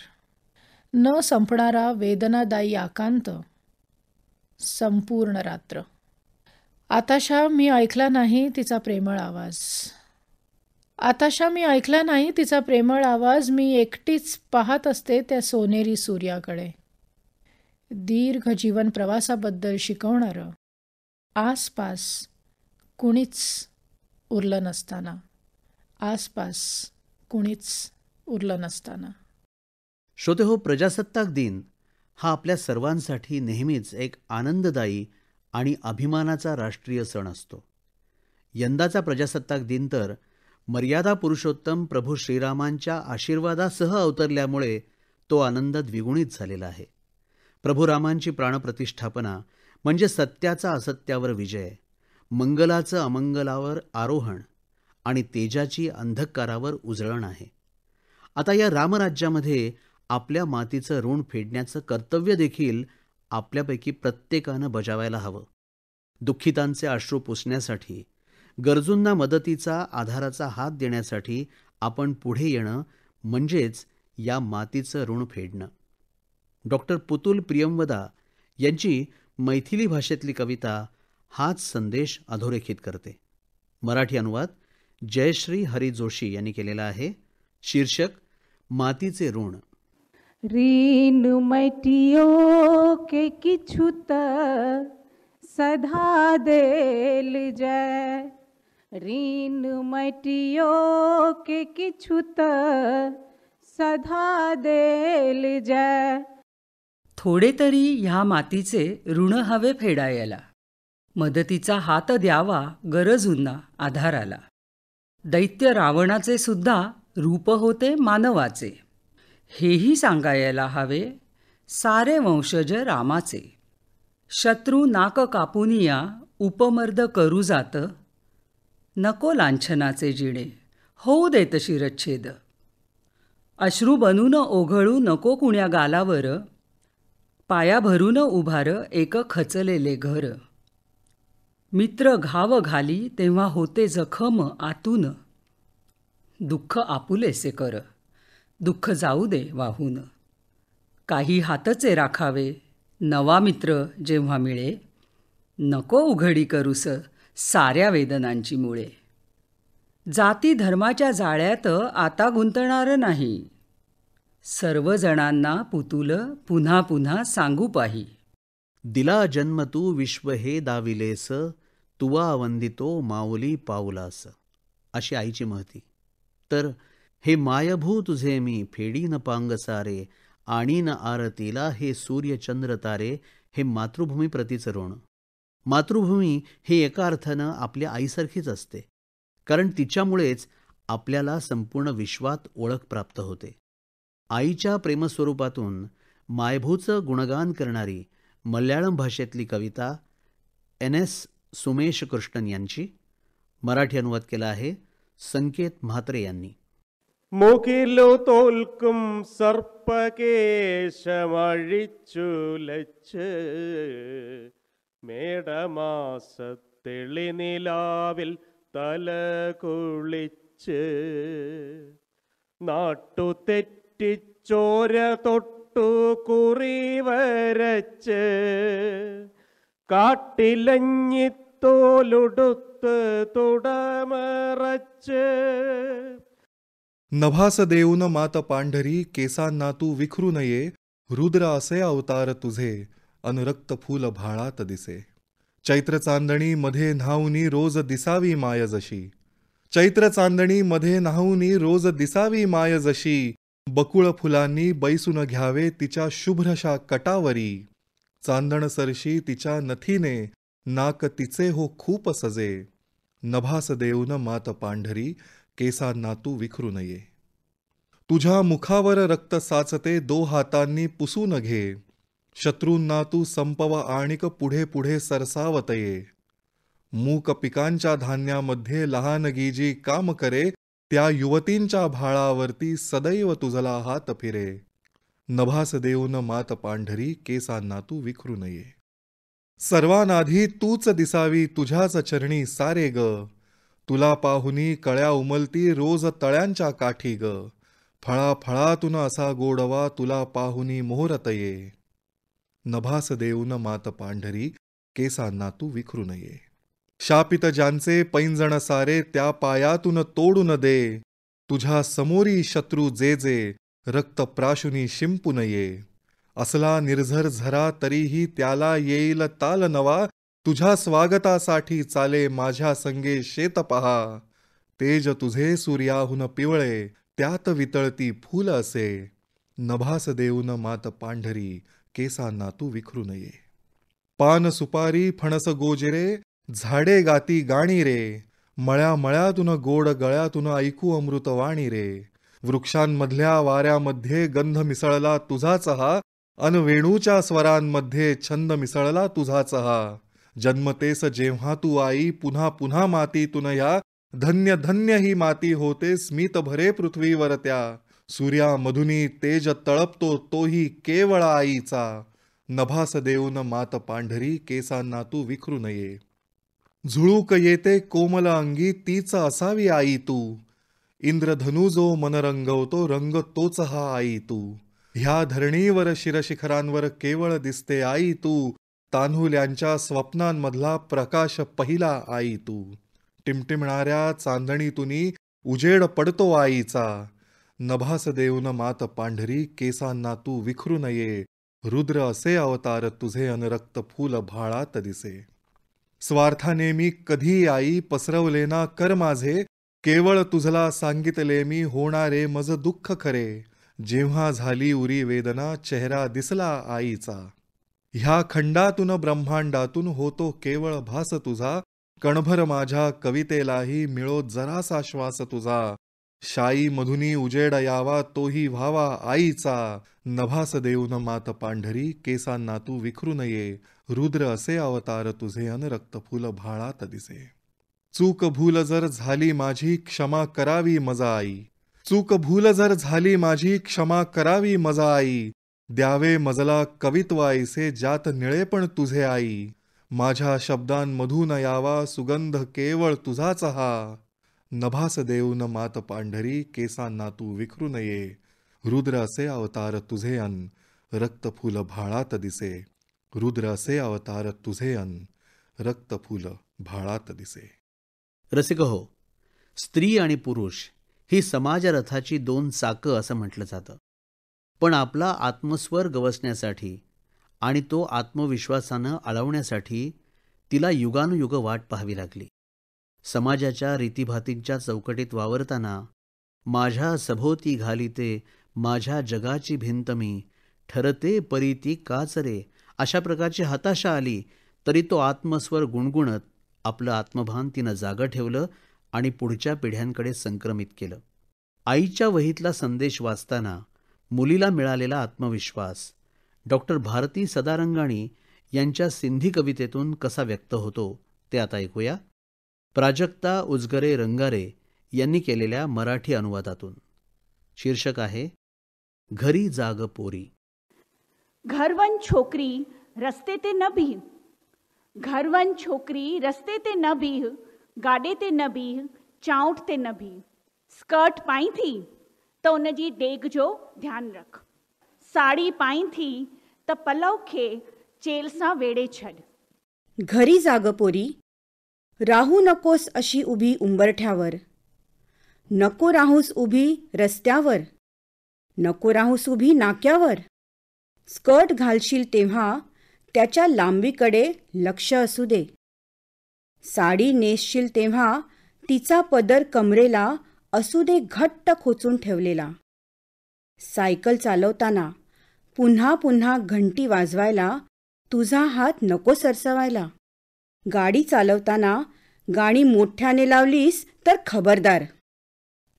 न संपणारा वेदनादायी आकांत. संपूर्ण रात्र आताशा मी ऐकला नाही तिचा प्रेमळ आवाज. आताशा मी ऐकला नाही तिचा प्रेमळ आवाज. मी एकटीच पाहत असते त्या सोनेरी सूर्याकडे. दीर्घ जीवन प्रवासाबद्दल शिकवणारं आसपास कुणीच उरलं नसताना, आसपास कुणीच उरलं नसताना. श्रोतेहो, प्रजासत्ताक दिन हा आपल्या सर्वांसाठी नेहमीच एक आनंददायी आणि अभिमानाचा राष्ट्रीय सण असतो. यंदाचा प्रजासत्ताक दिन तर मर्यादा पुरुषोत्तम प्रभू श्रीरामांच्या आशीर्वादासह अवतरल्यामुळे तो आनंद द्विगुणित झालेला आहे. प्रभू रामांची प्राणप्रतिष्ठापना म्हणजे सत्याचा असत्यावर विजय, मंगलाचं अमंगलावर आरोहण आणि तेजाची अंधकारावर उजळण आहे. आता या रामराज्यामध्ये आपल्या मातीचं ऋण फेडण्याचं कर्तव्य देखील आपल्यापैकी प्रत्येकानं बजावायला हवं. दुःखितांचे अश्रू पुसण्यासाठी, गरजूंना मदतीचा आधाराचा हात देण्यासाठी आपण पुढे येणं म्हणजेच या मातीचं ऋण फेडणं. डॉक्टर पुतुल प्रियंवदा यांची मैथिली भाषेतली कविता हाच संदेश अधोरेखित करते. मराठी अनुवाद जयश्री हरी जोशी यांनी केलेला आहे. शीर्षक मातीचे ऋण. ऋण मटियो के किछुत सधा देल जय, ऋण मटियो के किछुत सधा देल जय. थोडे तरी ह्या मातीचे ऋण हवे फेडायला, मदतीचा हात द्यावा गरजूंना आधाराला. दैत्य रावणाचे सुद्धा रूप होते मानवाचे, हेही सांगायला हवे सारे वंशज रामाचे. शत्रू नाक कापुनिया उपमर्द करू जात, नको लांछनाचे जिणे होऊ देत शिरच्छेद. अश्रू बनून ओघळू नको कुण्या गालावर, पाया भरून उभार एक खचलेले घर. मित्र घाव घाली तेव्हा होते जखम आतून, दुःख आपुलेसे कर दुःख जाऊ दे वाहून. काही हातचे राखावे नवा मित्र जेव्हा मिळे, नको उघडी करूस साऱ्या वेदनांची मुळे. जाती धर्माच्या जाळ्यात आता गुंतणार नाही, सर्वजणांना पुतुल पुन्हा पुन्हा सांगू पाही. दिला जन्म तू विश्व हे दाविलेस, तुवा वंदितो माऊली पाऊलास, अशी आईची महती. तर हे मायभू तुझे मी फेडीन पांग सारे, आणि न आरतीला हे सूर्यचंद्र तारे, हे मातृभूमी प्रतीचं ऋण. मातृभूमी हे एका अर्थानं आपल्या आईसारखीच असते, कारण तिच्यामुळेच आपल्याला संपूर्ण विश्वात ओळख प्राप्त होते. आईच्या प्रेमस्वरूपातून मायभूचं गुणगान करणारी मल्याळम भाषेतली कविता NS सुमेश कृष्णन यांची. मराठी अनुवाद केला आहे संकेत म्हात्रे यांनी. മുകിലു തോൽക്കും സർപ്പകേശമഴിച്ചുലച്ച്, മേടമാസത്തെളിനിലാവിൽ തല കുളിച്ച്, നാട്ടു തെറ്റിച്ചോര തൊട്ടു കുറി വരച്ച്, കാട്ടിലഞ്ഞിത്തോലുടുത്ത് തുടമറച്ച്. नभास देऊन मात पांढरी केसांना तू विखरू नये, रुद्र असे अवतार तुझे अनुरक्त फूल भाळात दिसे. चैत्र चांदणी मध्ये न्हाऊनी रोज दिसावी माय जशी, चैत्र चांदणी मध्ये न्हाऊनी रोज दिसावी माय जशी. बकुळ फुलांनी बैसून घ्यावे तिच्या शुभ्रशा कटावरी, चांदण सरशी तिच्या नथीने नाक तिचे हो खूप सजे. नभास देऊन मात पांढरी केसांना तू विखरू नये. तुझ्या मुखावर रक्त साचते दो हातांनी पुसून घे, शत्रूंना तू संपव आणिक पुढे पुढे सरसावत ये. मूक पिकांच्या धान्यामध्ये लहानगीजी काम करे, त्या युवतींच्या भाळावरती सदैव तुझला हात फिरे. नभास देऊन मात पांढरी केसांना तू विखरू नये. सर्वांआधी तूच दिसावी तुझ्याच चरणी सारे ग, तुला पाहुनी कळ्या उमलती रोज तळ्यांच्या काठी ग. फळाफळातून असा गोडवा तुला पाहुनी मोहरत ये. नभास देऊन मात पांढरी केसांना तू विखरू नये. शापित ज्यांचे पैंजण सारे त्या पायातून तोडून दे. तुझ्या समोरी शत्रू जे जे रक्त प्राशुनी शिंपू नये. असला निर्झर झरा तरीही त्याला येईल ताल नवा. तुझ्या स्वागतासाठी चाले माझ्या संगे शेत पहा. तेज तुझे सूर्याहून पिवळे त्यात वितळती फूल असे. नभास देऊन मात पांढरी केसांना तू विखरू नये. पान सुपारी फणस गोजिरे झाडे गाती गाणी रे. मळ्या मळ्यातून गोड गळ्यातून ऐकू अमृतवाणी रे. वृक्षांमधल्या वाऱ्यामध्ये गंध मिसळला तुझाच हा. अन वेणूच्या स्वरांमध्ये छंद मिसळला तुझाच हा. जन्मतेस जेव्हा तू आई पुन्हा पुन्हा मातीतून या. धन्य धन्य ही माती होते स्मित भरे पृथ्वीवर त्या. सूर्यामधुनी तेज तळपतो तोही केवळ आईचा. नभास देऊन मात पांढरी केसांना तू विखरू नये. झुळूक येते कोमल अंगी तीच असावी आई तू. इंद्रधनू जो मन रंगवतो रंग तोच हा आई तू. ह्या धरणीवर शिरशिखरांवर केवळ दिसते आई तू. तान्हुल्यांच्या स्वप्नांमधला प्रकाश पहिला आई तू. टिमटिमणाऱ्या चांदणीतुनी उजेड पडतो आईचा. नभास देऊन मात पांढरी केसांना तू विखरू नये. रुद्र असे अवतार तुझे अनरक्त फूल भाळात दिसे. स्वार्थाने मी कधी आई पसरवले ना कर माझे. केवळ तुझला सांगितले मी होणारे मज दुःख खरे. जेव्हा झाली उरी वेदना चेहरा दिसला आईचा. ह्या खंडातून ब्रह्मांडातून होतो केवळ भास तुझा. कणभर माझ्या कवितेलाही मिळो जरासा श्वास तुझा. शाई मधुनी उजेड यावा तोही व्हावा आईचा. नभास देऊन मात पांढरी केसांना तू विखरू नये. रुद्र असे अवतार तुझे अनरक्त फूल भाळात दिसे. चूक भूल जर झाली माझी क्षमा करावी मजा आई. चूक भूल जर झाली माझी क्षमा करावी मजा आई. द्यावे मजला कवित्व ऐसे ज्यात निळे पण तुझे आई. माझ्या शब्दांमधून यावा सुगंध केवळ तुझाच हा. नभास देऊन मात पांढरी केसांना तू विखरू नये. रुद्र असे अवतार तुझे अन रक्तफूल भाळात दिसे. रुद्र असे अवतार तुझे अन रक्तफूल भाळात दिसे. रसिक हो, स्त्री आणि पुरुष ही समाजरथाची दोन चाकं असं म्हटलं जातं. पण आपला आत्मस्वर गवसण्यासाठी आणि तो आत्मविश्वासानं आळवण्यासाठी तिला युगानुयुग वाट पाहावी लागली. समाजाच्या रीतीभातींच्या चौकटीत वावरताना माझ्या सभोवती घालीते माझ्या जगाची भिंत मी. ठरते परीती काचरे अशा प्रकारची हताशा आली तरी तो आत्मस्वर गुणगुणत आपलं आत्मभान तिनं जागं ठेवलं आणि पुढच्या पिढ्यांकडे संक्रमित केलं. आईच्या वहीतला संदेश वाचताना मुलीला मिळालेला आत्मविश्वास डॉक्टर भारती सदारंगाणी यांच्या सिंधी कवितेतून कसा व्यक्त होतो ते आता ऐकूया. प्राजक्ता उजगरे रंगारे यांनी केलेल्या मराठी अनुवादातून. शीर्षक आहे घरी जाग पोरी. घरवन छोकरी रस्ते ते न बीह. घरवन छोकरी रस्ते ते न बीह. गाॾे ते न बीह. चाउंठ ते न बीह. स्कर्ट पाई थी त उन जी डेग जो ध्यानु रख. साड़ी पाई थी त पलव खे चेल सां वेड़े छॾ. घरी जाग पोरी, राहू नकोस अशी उभी उंबरठ्यावर. नको राहूस उभी रस्त्यावर. नको राहूस उभी नाक्यावर. स्कर्ट घालशील तेव्हा त्याच्या लांबीकडे लक्ष असू दे. साडी नेसशील तेव्हा तिचा पदर कमरेला असू दे घट्ट खोचून ठेवलेला. सायकल चालवताना पुन्हा पुन्हा घंटी वाजवायला तुझा हात नको सरसवायला. गाडी चालवताना गाणी मोठ्याने लावलीस तर खबरदार.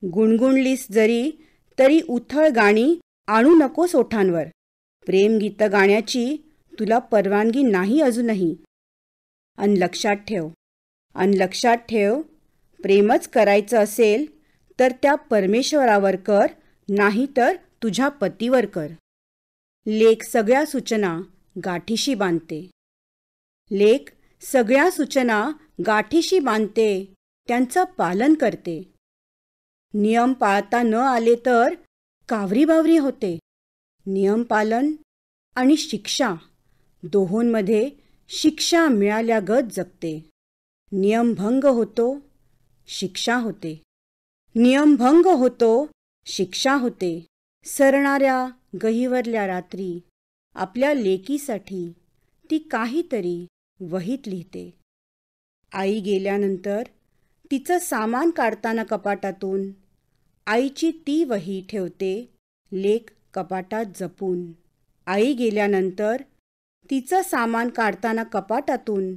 गुणगुणलीस जरी तरी उथळ गाणी आणू नकोस ओठांवर. प्रेमगीतं गाण्याची तुला परवानगी नाही अजूनही. अन लक्षात ठेव प्रेमच करायचं असेल तर त्या परमेश्वरावर कर, नाही तर तुझ्या पतीवर कर. लेक सगळ्या सूचना गाठीशी बांधते. लेक सगळ्या सूचना गाठीशी बांधते, त्यांचं पालन करते. नियम पाळता न आले तर कावरीबावरी होते. नियम पालन आणि शिक्षा दोहोंमध्ये शिक्षा मिळाल्यागत जगते. नियमभंग होतो, शिक्षा होते. नियमभंग होतो, शिक्षा होते. सरणाऱ्या गहिवरल्या रात्री आपल्या लेकीसाठी ती काहीतरी वहीत लिहिते. आई गेल्यानंतर तिचं सामान काढताना कपाटातून आईची ती वही ठेवते लेक कपाटात जपून. आई गेल्यानंतर तिचं सामान काढताना कपाटातून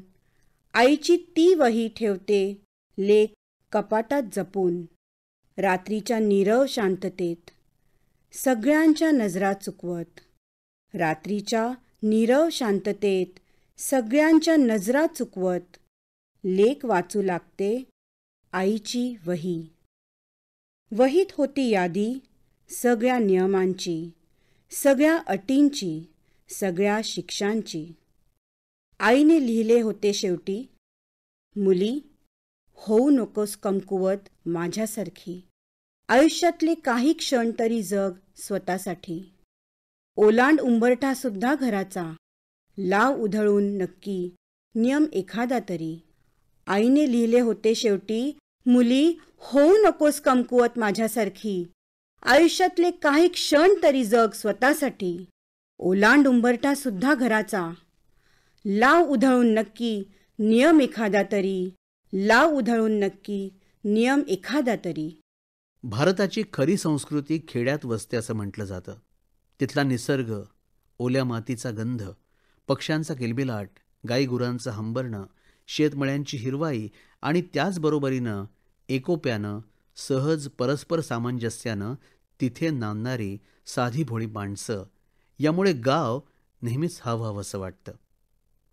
आईची ती वही ठेवते लेक कपाटात जपून. रात्रीच्या नीरव शांततेत सगळ्यांच्या नजरा चुकवत, रात्रीच्या नीरव शांततेत सगळ्यांच्या नजरा चुकवत लेक वाचू लागते आईची वही. वहीत होती यादी सगळ्या नियमांची, सगळ्या अटींची, सगळ्या शिक्षांची. आईने लिहिले होते शेवटी, मुली, होऊ नकोस कमकुवत माझ्यासारखी. आयुष्यातले काही क्षण तरी जग स्वतःसाठी. ओलांड उंबरठासुद्धा घराचा, लाव उधळून नक्की नियम एखादा तरी. आईने लिहिले होते शेवटी, मुली, होऊ नकोस कमकुवत माझ्यासारखी. आयुष्यातले काही क्षण तरी जग स्वतःसाठी. ओलांड उंबरठासुद्धा घराचा, लाव उधळून नक्की नियम एखादा तरी. लाव उधळून नक्की नियम एखादा तरी. भारताची खरी संस्कृती खेड्यात वसते असं म्हटलं जातं. तिथला निसर्ग, ओल्या मातीचा गंध, पक्ष्यांचा किलबिलाट, गाईगुरांचं हंबरणं, शेतमळ्यांची हिरवाई आणि त्याचबरोबरीनं एकोप्यानं, सहज परस्पर सामंजस्यानं तिथे नांदणारी साधी भोळी माणसं, यामुळे गाव नेहमीच हवंहवंसं वाटतं.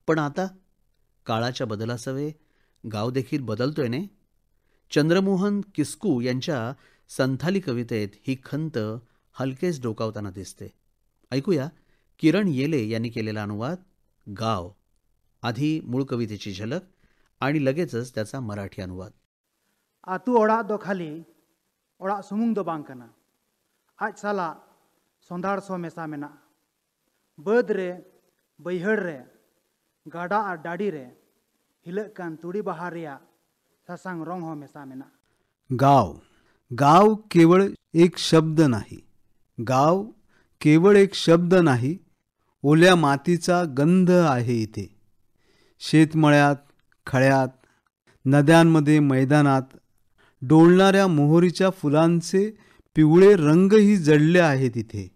पण आता काळाच्या बदलासवे गाव देखील बदलतोय ने. चंद्रमोहन किस्कू यांच्या संथाली कवितेत ही खंत हलकेच डोकावताना दिसते. ऐकूया किरण येले यांनी केलेला अनुवाद गाव. आधी मूळ कवितेची झलक आणि लगेचच त्याचा मराठी अनुवाद. आतू ओड़ा दो खाली ओड़ा सुमुंग दो बांग कना. आज साला सोंधाड़ सो मेसा मेना. बद रे बैहड़ रे गाडा और डाडी रे हिलक कान तुड़ी बहार रिया सासांग रंग हो मेसा मेना. गाव. गाव केवळ एक शब्द नाही. गाव केवळ एक शब्द नाही. ओल्या मातीचा गंध आहे इथे. शेतमळ्यात, खळ्यात, नद्यांमध्ये, मैदानात डोलणाऱ्या मोहरीच्या फुलांचे पिवळे रंगही जडले आहेत इथे.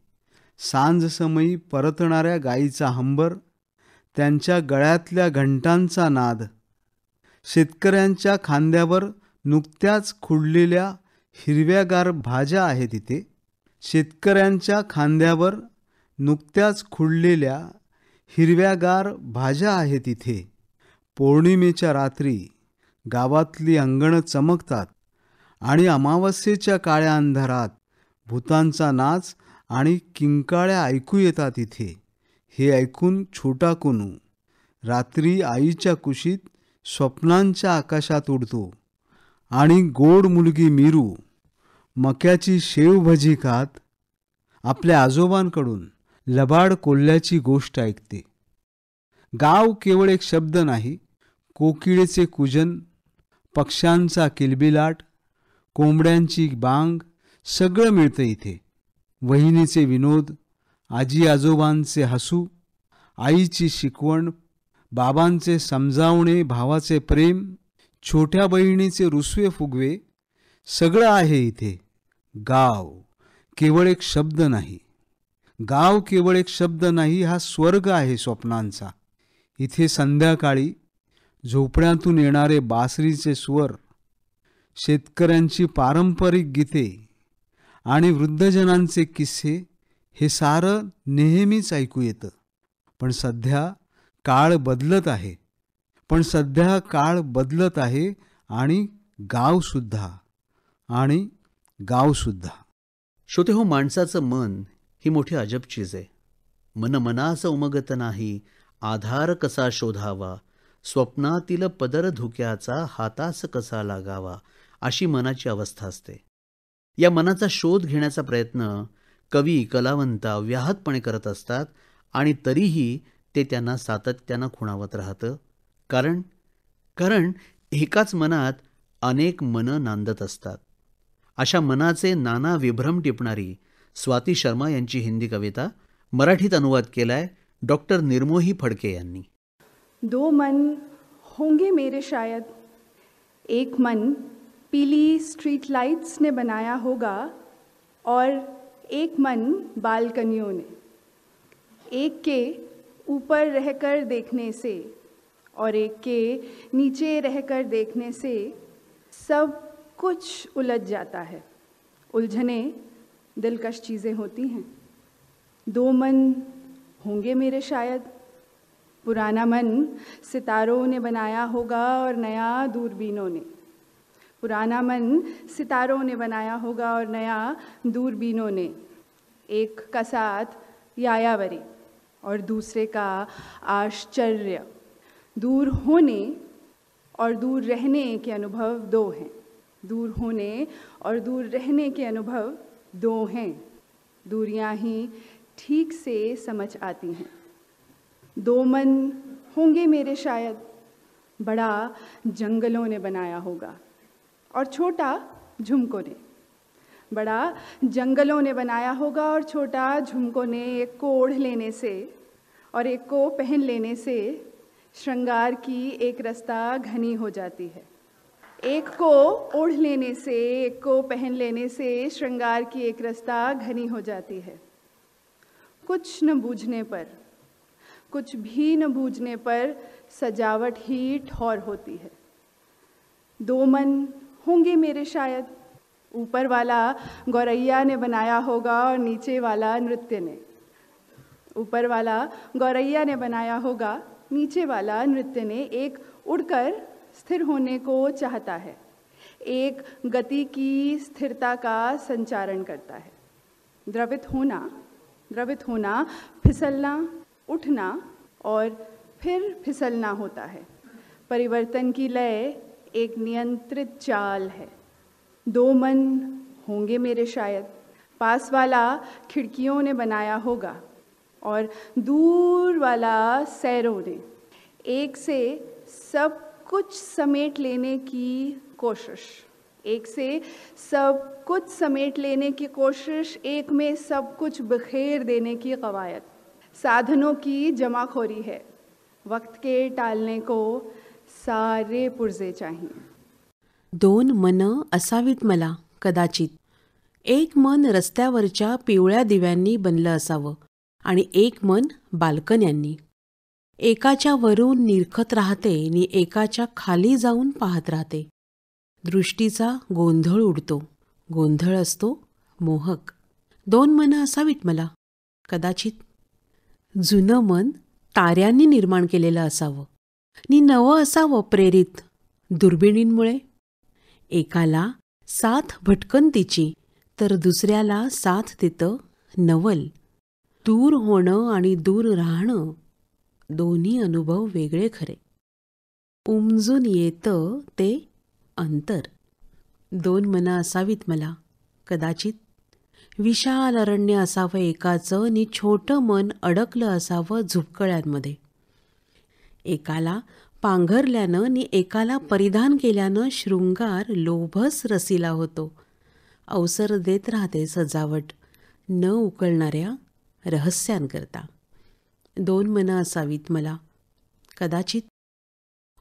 सांजसमयी परतणाऱ्या गाईचा हंबर, त्यांच्या गळ्यातल्या घंटांचा नाद, शेतकऱ्यांच्या खांद्यावर नुकत्याच खुडलेल्या हिरव्यागार भाज्या आहेत इथे. शेतकऱ्यांच्या खांद्यावर नुकत्याच खुडलेल्या हिरव्यागार भाज्या आहेत इथे. पौर्णिमेच्या रात्री गावातली अंगणं चमकतात आणि अमावस्येच्या काळ्या अंधारात भूतांचा नाच आणि किंकाळ्या ऐकू येतात इथे. हे ऐकून छोटा कुनू रात्री आईच्या कुशीत स्वप्नांच्या आकाशात उडतो आणि गोड मुलगी मीरू मक्याची शेवभजी खात आपल्या आजोबांकडून लबाड कोल्ह्याची गोष्ट ऐकते. गाव केवळ एक शब्द नाही. कोकिळेचे कूजन, पक्ष्यांचा किलबिलाट, कोंबड्यांची बांग सगळं मिळतं इथे. वहिनीचे विनोद, आजी आजोबांचे हसू, आईची शिकवण, बाबांचे समजावणे, भावाचे प्रेम, छोट्या बहिणीचे रुसवे फुगवे सगळं आहे इथे. गाव केवळ एक शब्द नाही. गाव केवळ एक शब्द नाही, हा स्वर्ग आहे स्वप्नांचा. इथे संध्याकाळी झोपड्यातून येणारे बासरीचे स्वर, शेतकऱ्यांची पारंपरिक गीते आणि वृद्धजनांचे किस्से हे सारं नेहमीच ऐकू येतं. पण सध्या काळ बदलत आहे. आणि गावसुद्धा. श्रोते हो, माणसाचं मन ही मोठी अजब चीज आहे. मन मनास उमगत नाही, आधार कसा शोधावा, स्वप्नातील पदर धुक्याचा हातास कसा लागावा, अशी मनाची अवस्था असते. या मनाचा शोध घेण्याचा प्रयत्न कवी, कलावंत व्याहतपणे करत असतात आणि तरीही ते त्यांना सातत्यानं खुणावत राहतं. कारण एकाच मनात अनेक मनं नांदत असतात. अशा मनाचे नाना विभ्रम टिपणारी स्वाती शर्मा यांची हिंदी कविता मराठीत अनुवाद केलाय डॉक्टर निर्मोही फडके यांनी. दो मन होंगे मेरे शायद, एक मन पीली स्ट्रीट लाइट्स ने बनाया होगा और एक मन बालकनियों ने. एक के ऊपर रहकर देखने से और एक के नीचे रहकर देखने से सब कुछ उलझ जाता है. उलझने दिलकश चीज़ें होती हैं. दो मन होंगे मेरे शायद, पुराना मन सितारों ने बनाया होगा और नया दूरबीनों ने. पुराना मन सितारों ने बनाया होगा और नया दूरबीनों ने. एक का साथ यायावरी और दूसरे का आश्चर्य. दूर होने और दूर रहने के अनुभव दो हैं. दूर होने और दूर रहने के अनुभव दो हैं. दूरियां ही ठीक से समझ आती हैं. दो मन होंगे मेरे शायद, बड़ा जंगलों ने बनाया होगा और छोटा झुमकों ने. बड़ा जंगलों ने बनाया होगा और छोटा झुमकों ने. एक को ओढ़ लेने से और एक को पहन लेने से श्रृंगार की एक रास्ता घनी हो जाती है. एक को ओढ़ लेने से, एक को पहन लेने से श्रृंगार की एक रास्ता घनी हो जाती है. कुछ न बूझने पर, कुछ भी न बूझने पर सजावट ही ठौर होती है. दो मन होंगे मेरे शायद, ऊपर वाला गौरैया ने बनाया होगा और नीचे वाला नृत्य ने. ऊपर वाला गौरैया ने बनाया होगा, नीचे वाला नृत्य ने. एक उड़कर स्थिर होने को चाहता है, एक गति की स्थिरता का संचारण करता है. द्रवित होना, फिसलना, उठना और फिर फिसलना होता है. परिवर्तन की लय एक नियंत्रित चाल है. दो मन होंगे मेरे शायद, पास वाला खिड़कियों ने बनाया होगा और दूर वाला सैरों ने. एक से सब कुछ समेट लेने की कोशिश, एक से सब कुछ समेट लेने की कोशिश, एक में सब कुछ बिखेर देने की कवायद. साधनों की जमाखोरी है. वक्त के टालने को सारे पुर्जे चाहिए. दोन मनं असावीत मला कदाचित. एक मन रस्त्यावरच्या पिवळ्या दिव्यांनी बनलं असावं आणि एक मन बाल्कन्यांनी. एकाच्या वरून निरखत राहते आणि एकाच्या खाली जाऊन पाहत राहते. दृष्टीचा गोंधळ उडतो. गोंधळ असतो मोहक. दोन मनं असावीत मला कदाचित. जुनं मन ताऱ्यांनी निर्माण केलेलं असावं नि नवं असावं प्रेरित दुर्बिणींमुळे. एकाला साथ भटकंतीची तर दुसऱ्याला साथ देतं नवल. दूर होणं आणि दूर राहणं दोन्ही अनुभव वेगळे खरे. उमजून येतं ते अंतर. दोन मनं असावीत मला कदाचित. विशाल अरण्य असावं एकाचं नि छोटं मन अडकलं असावं झुपकळ्यांमध्ये. एकाला पांघरल्यानं नि एकाला परिधान केल्यानं शृंगार लोभस रसिला होतो. अवसर देत राहते सजावट न उकळणाऱ्या रहस्यांकरता. दोन मनं असावीत मला कदाचित.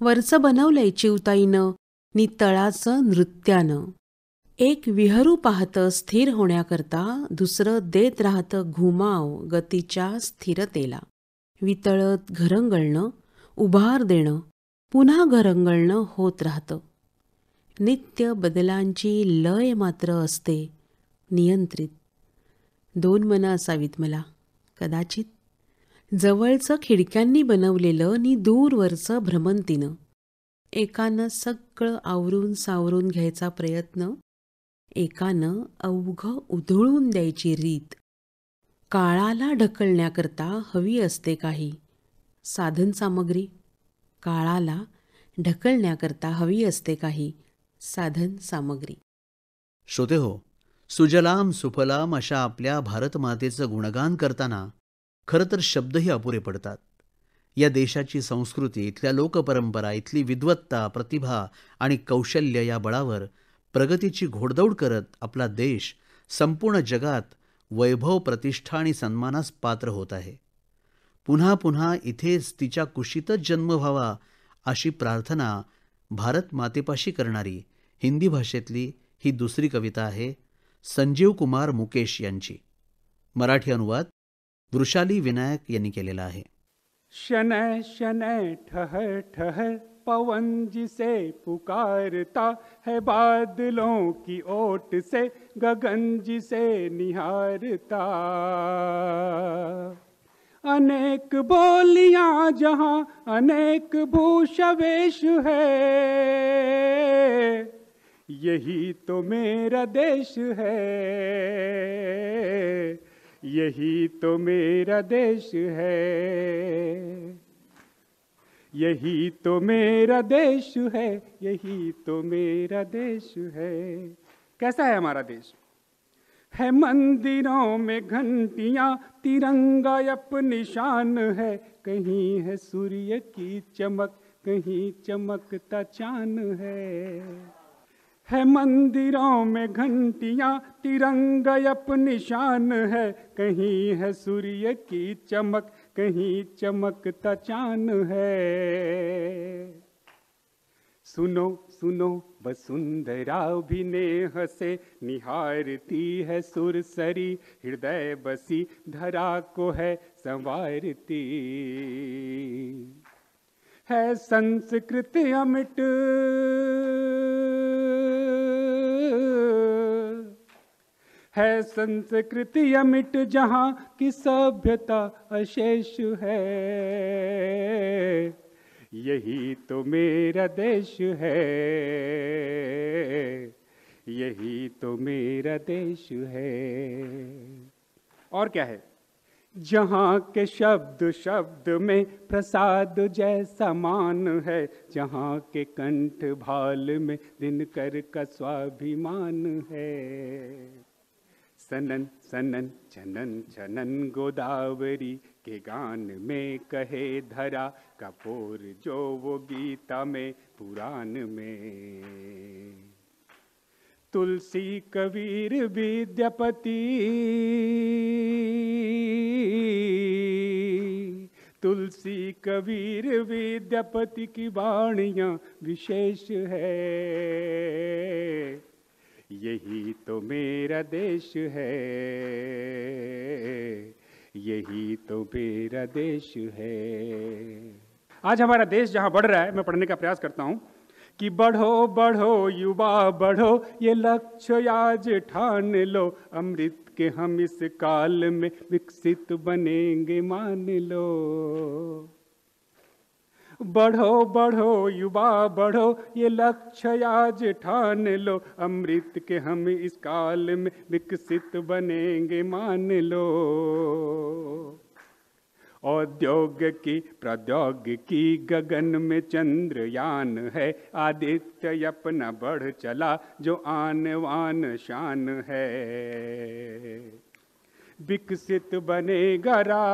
वरचं बनवलंय चिवताईनं नि तळाचं नृत्यानं. एक विहरू पाहतं स्थिर होण्याकरता, दुसरं देत राहतं घुमाव गतीच्या स्थिरतेला. वितळत घरंगळणं, उभार देणं, पुन्हा घरंगळणं होत राहतं. नित्य बदलांची लय मात्र असते नियंत्रित. दोन मनं असावीत मला कदाचित. जवळचं खिडक्यांनी बनवलेलं नि दूरवरचं भ्रमंतीनं. एकानं सगळं आवरून सावरून घ्यायचा प्रयत्न, एकानं अवघं उधळून द्यायची रीत. काळाला ढकलण्याकरता हवी असते काही साधनसामग्री. काळाला ढकलण्याकरता हवी असते काही साधनसामग्री. श्रोतेहो, सुजलाम सुफलाम अशा आपल्या भारतमातेचं गुणगान करताना खरं तर शब्दही अपुरे पडतात. या देशाची संस्कृती, इथल्या लोकपरंपरा, इथली विद्वत्ता, प्रतिभा आणि कौशल्य या बळावर प्रगतीची घोडदौड करत आपला देश संपूर्ण जगात वैभव, प्रतिष्ठा आणि सन्मानास पात्र होत आहे. पुन्हा पुन्हा इथेच तिच्या कुशीतच जन्म व्हावा अशी प्रार्थना भारत मातेपाशी करणारी हिंदी भाषेतली ही दुसरी कविता आहे संजीव कुमार मुकेश यांची. मराठी अनुवाद वृषाली विनायक यांनी केलेला आहे. शनय शनय ठहर ठहर पवन जिसे पुकारता है, बादलों की ओट से गगन जिसे निहारता. अनेक बोलियां जहां अनेक भूषवेश है, यही तो मेरा देश है, यही तो मेरा देश है, यही तो मेरा देश है, यही तो मेरा देश है. कैसा है हमारा देश? है मंदिरों में घंटियां, तिरंगा अपनी शान है. कहीं है सूर्य की चमक, कहीं चमकता चांद है मंदिरों में घंटियां, तिरंगा अपनी शान है. कहीं है सूर्य की चमक, कहीं चमकता चांद है. सुनो सुनो वसुंधरा भी नेह से निहारती है सुरसरी, हृदय बसी धरा को है संवारती. है संस्कृति अमिट, है संस्कृति अमिट जहाँ की सभ्यता अशेष है. यही तो मेरा देश है, यही तो मेरा देश है. और क्या है? जहाँ के शब्द शब्द में प्रसाद जैसा मान है, जहाँ के कंठ भाल में दिनकर का स्वाभिमान है. सनन सनन छनन छनन गोदावरी के गान में कहे धरा, कपूर जो वो गीता में पुराण में. तुलसी कबीर विद्यापति, तुलसी कबीर विद्यापति की वाणियाँ विशेष है. यही तो मेरा देश है, यही तो मेरा देश है. आज हमारा देश जहाँ बढ़ रहा है, मैं पढ़ने का प्रयास करता हूँ कि बढ़ो बढ़ो युवा बढ़ो, ये लक्ष्य आज ठान लो. अमृत के हम इस काल में विकसित बनेंगे मान लो. बढ़ो बढ़ो युवा बढ़ो, ये लक्ष्य आज ठान लो. अमृत के हम इस काल में विकसित बनेंगे मान लो. औद्योगिकी प्रौद्योगिकी गगन में चंद्रयान है. आदित्य अपना बढ़ चला जो आन वान शान है. विकसित बनेगा राष्ट्र,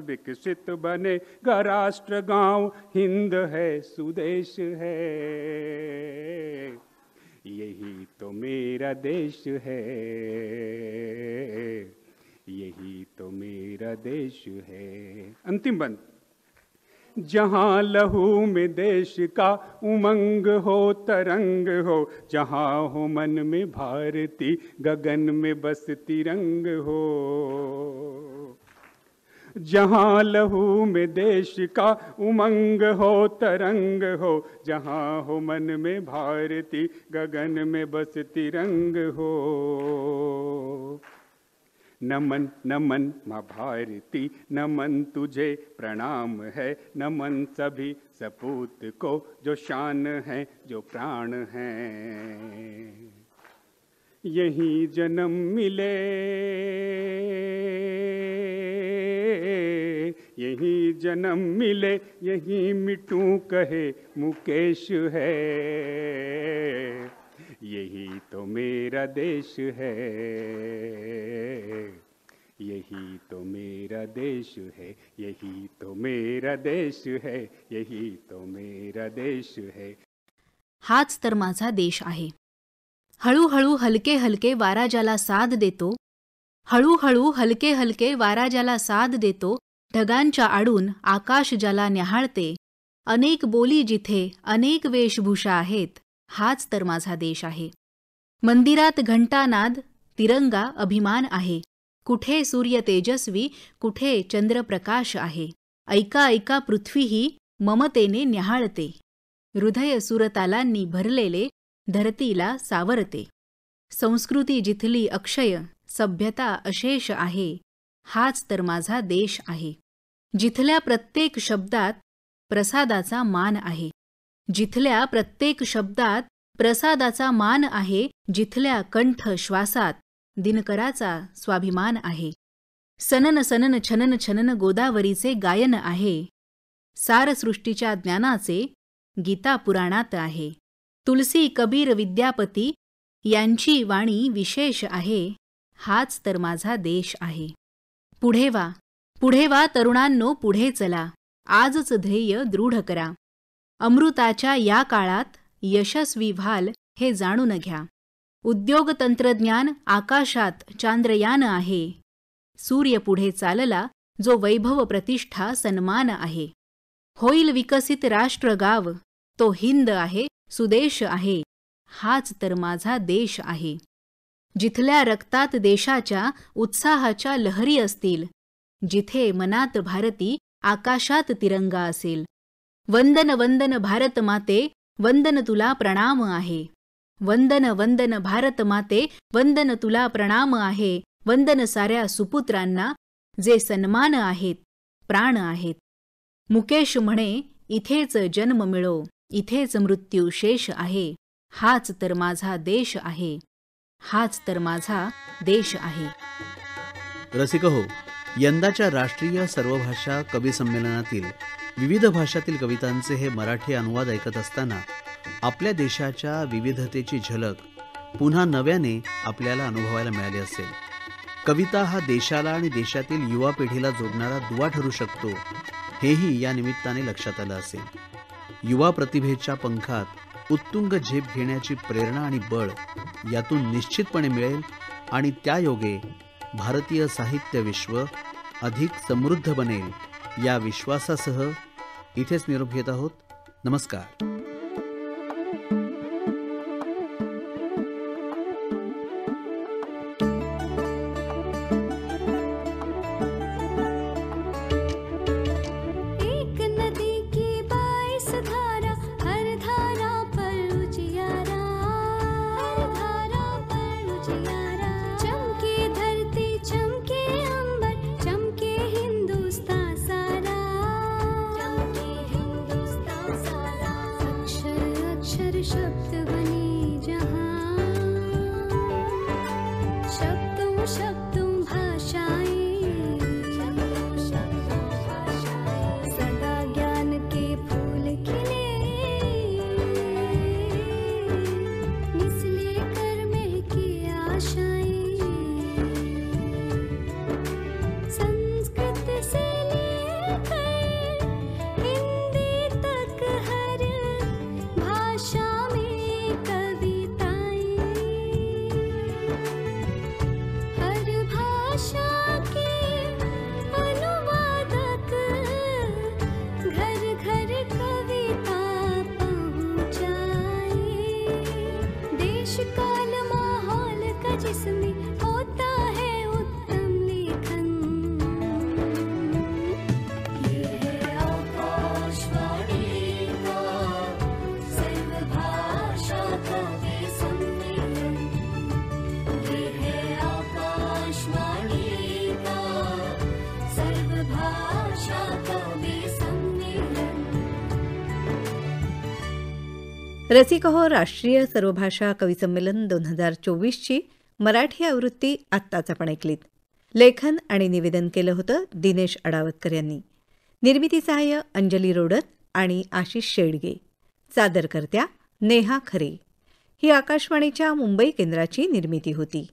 विकसित बनेगा राष्ट्र. गांव हिंद है, सुदेश है. यही तो मेरा देश है, यही तो मेरा देश है. अंतिम बंद. जहाँ लहू में देश का उमंग हो, तरंग हो, जहाँ हो मन में भारती, गगन में बस तिरंग हो. जहाँ लहू में देश का उमंग हो, तरंग हो, जहाँ हो मन में भारती, गगन में बस तिरंग हो. नमन नमन माँ भारती, नमन तुझे प्रणाम है. नमन सभी सपूत को जो शान है, जो प्राण है. यहीं जन्म मिले, यहीं जन्म मिले, यहीं मिटूं कहे मुकेश है. यही तो मेरा देश है, यही तो मेरा मेरा देश है, यही तो मेरा देश है, यही तो मेरा देश है. हाच तर माझा देश आहे. हळूहळू हलके हलके वारा ज्याला साद देतो, हळूहळू हलके हलके वारा ज्याला साद देतो, ढगांच्या आडून आकाश ज्याला न्याहाळते, अनेक बोली जिथे अनेक वेशभूषा आहेत, हाच तर माझा देश आहे. मंदिरात घंटानाद, तिरंगा अभिमान आहे, कुठे सूर्य तेजस्वी, कुठे चंद्रप्रकाश आहे. ऐका ऐका पृथ्वीही ममतेने न्याहाळते, हृदय सुरतालांनी भरलेले धरतीला सावरते. संस्कृती जिथली अक्षय, सभ्यता अशेष आहे, हाच तर माझा देश आहे. जिथल्या प्रत्येक शब्दात प्रसादाचा मान आहे, जिथल्या प्रत्येक शब्दात प्रसादाचा मान आहे, जिथल्या कंठ श्वासात दिनकराचा स्वाभिमान आहे. सनन सनन छनन छनन गोदावरीचे गायन आहे, सारसृष्टीच्या ज्ञानाचे गीता पुराणात आहे. तुलसी कबीर विद्यापती यांची वाणी विशेष आहे, हाच तर माझा देश आहे. पुढे वा तरुणांनो, पुढे चला, आजच ध्येय दृढ करा. अमृताच्या या काळात यशस्वी व्हाल हे जाणून घ्या. उद्योग तंत्रज्ञान आकाशात चांद्रयान आहे, सूर्य पुढे चालला जो वैभव प्रतिष्ठा सन्मान आहे. होईल विकसित राष्ट्रगाव, तो हिंद आहे, सुदेश आहे, हाच तर माझा देश आहे. जिथल्या रक्तात देशाच्या उत्साहाच्या लहरी असतील, जिथे मनात भारती आकाशात तिरंगा असेल. वंदन वंदन भारत माते, वंदन तुला प्रणाम आहे. वंदन वंदन भारत माते, वंदन तुला प्रणाम आहे. वंदन साऱ्या सुपुत्रांना जे सन्मान आहेत, प्राण आहेत. मुकेश म्हणे, इथेच जन्म मिळो, इथेच मृत्यू शेष आहे, हाच तर माझा देश आहे, हाच तर माझा देश आहे. रसिक हो, यंदाच्या राष्ट्रीय सर्वभाषा कवी संमेलनातील विविध भाषातील कवितांचे हे मराठी अनुवाद ऐकत असताना आपल्या देशाच्या विविधतेची झलक पुन्हा नव्याने आपल्याला अनुभवायला मिळाली असेल. कविता हा देशाला आणि देशातील युवा पिढीला जोडणारा दुवा ठरू शकतो, हेही या निमित्ताने लक्षात आलं असेल. युवा प्रतिभेच्या पंखात उत्तुंग झेप घेण्याची प्रेरणा आणि बळ यातून निश्चितपणे मिळेल आणि त्यायोगे भारतीय साहित्य विश्व अधिक समृद्ध बनेल, या विश्वासासह इथेच निरोप घेत आहोत. नमस्कार. रसिक हो, राष्ट्रीय सर्वभाषा कवी संमेलन 2024ची मराठी आवृत्ती आत्ताच आपण ऐकलीत. लेखन आणि निवेदन केलं होतं दिनेश अडावतकर यांनी. निर्मिती सहाय्य अंजली रोडत आणि आशिष शेडगे. सादरकर्त्या नेहा खरे. ही आकाशवाणीच्या मुंबई केंद्राची निर्मिती होती.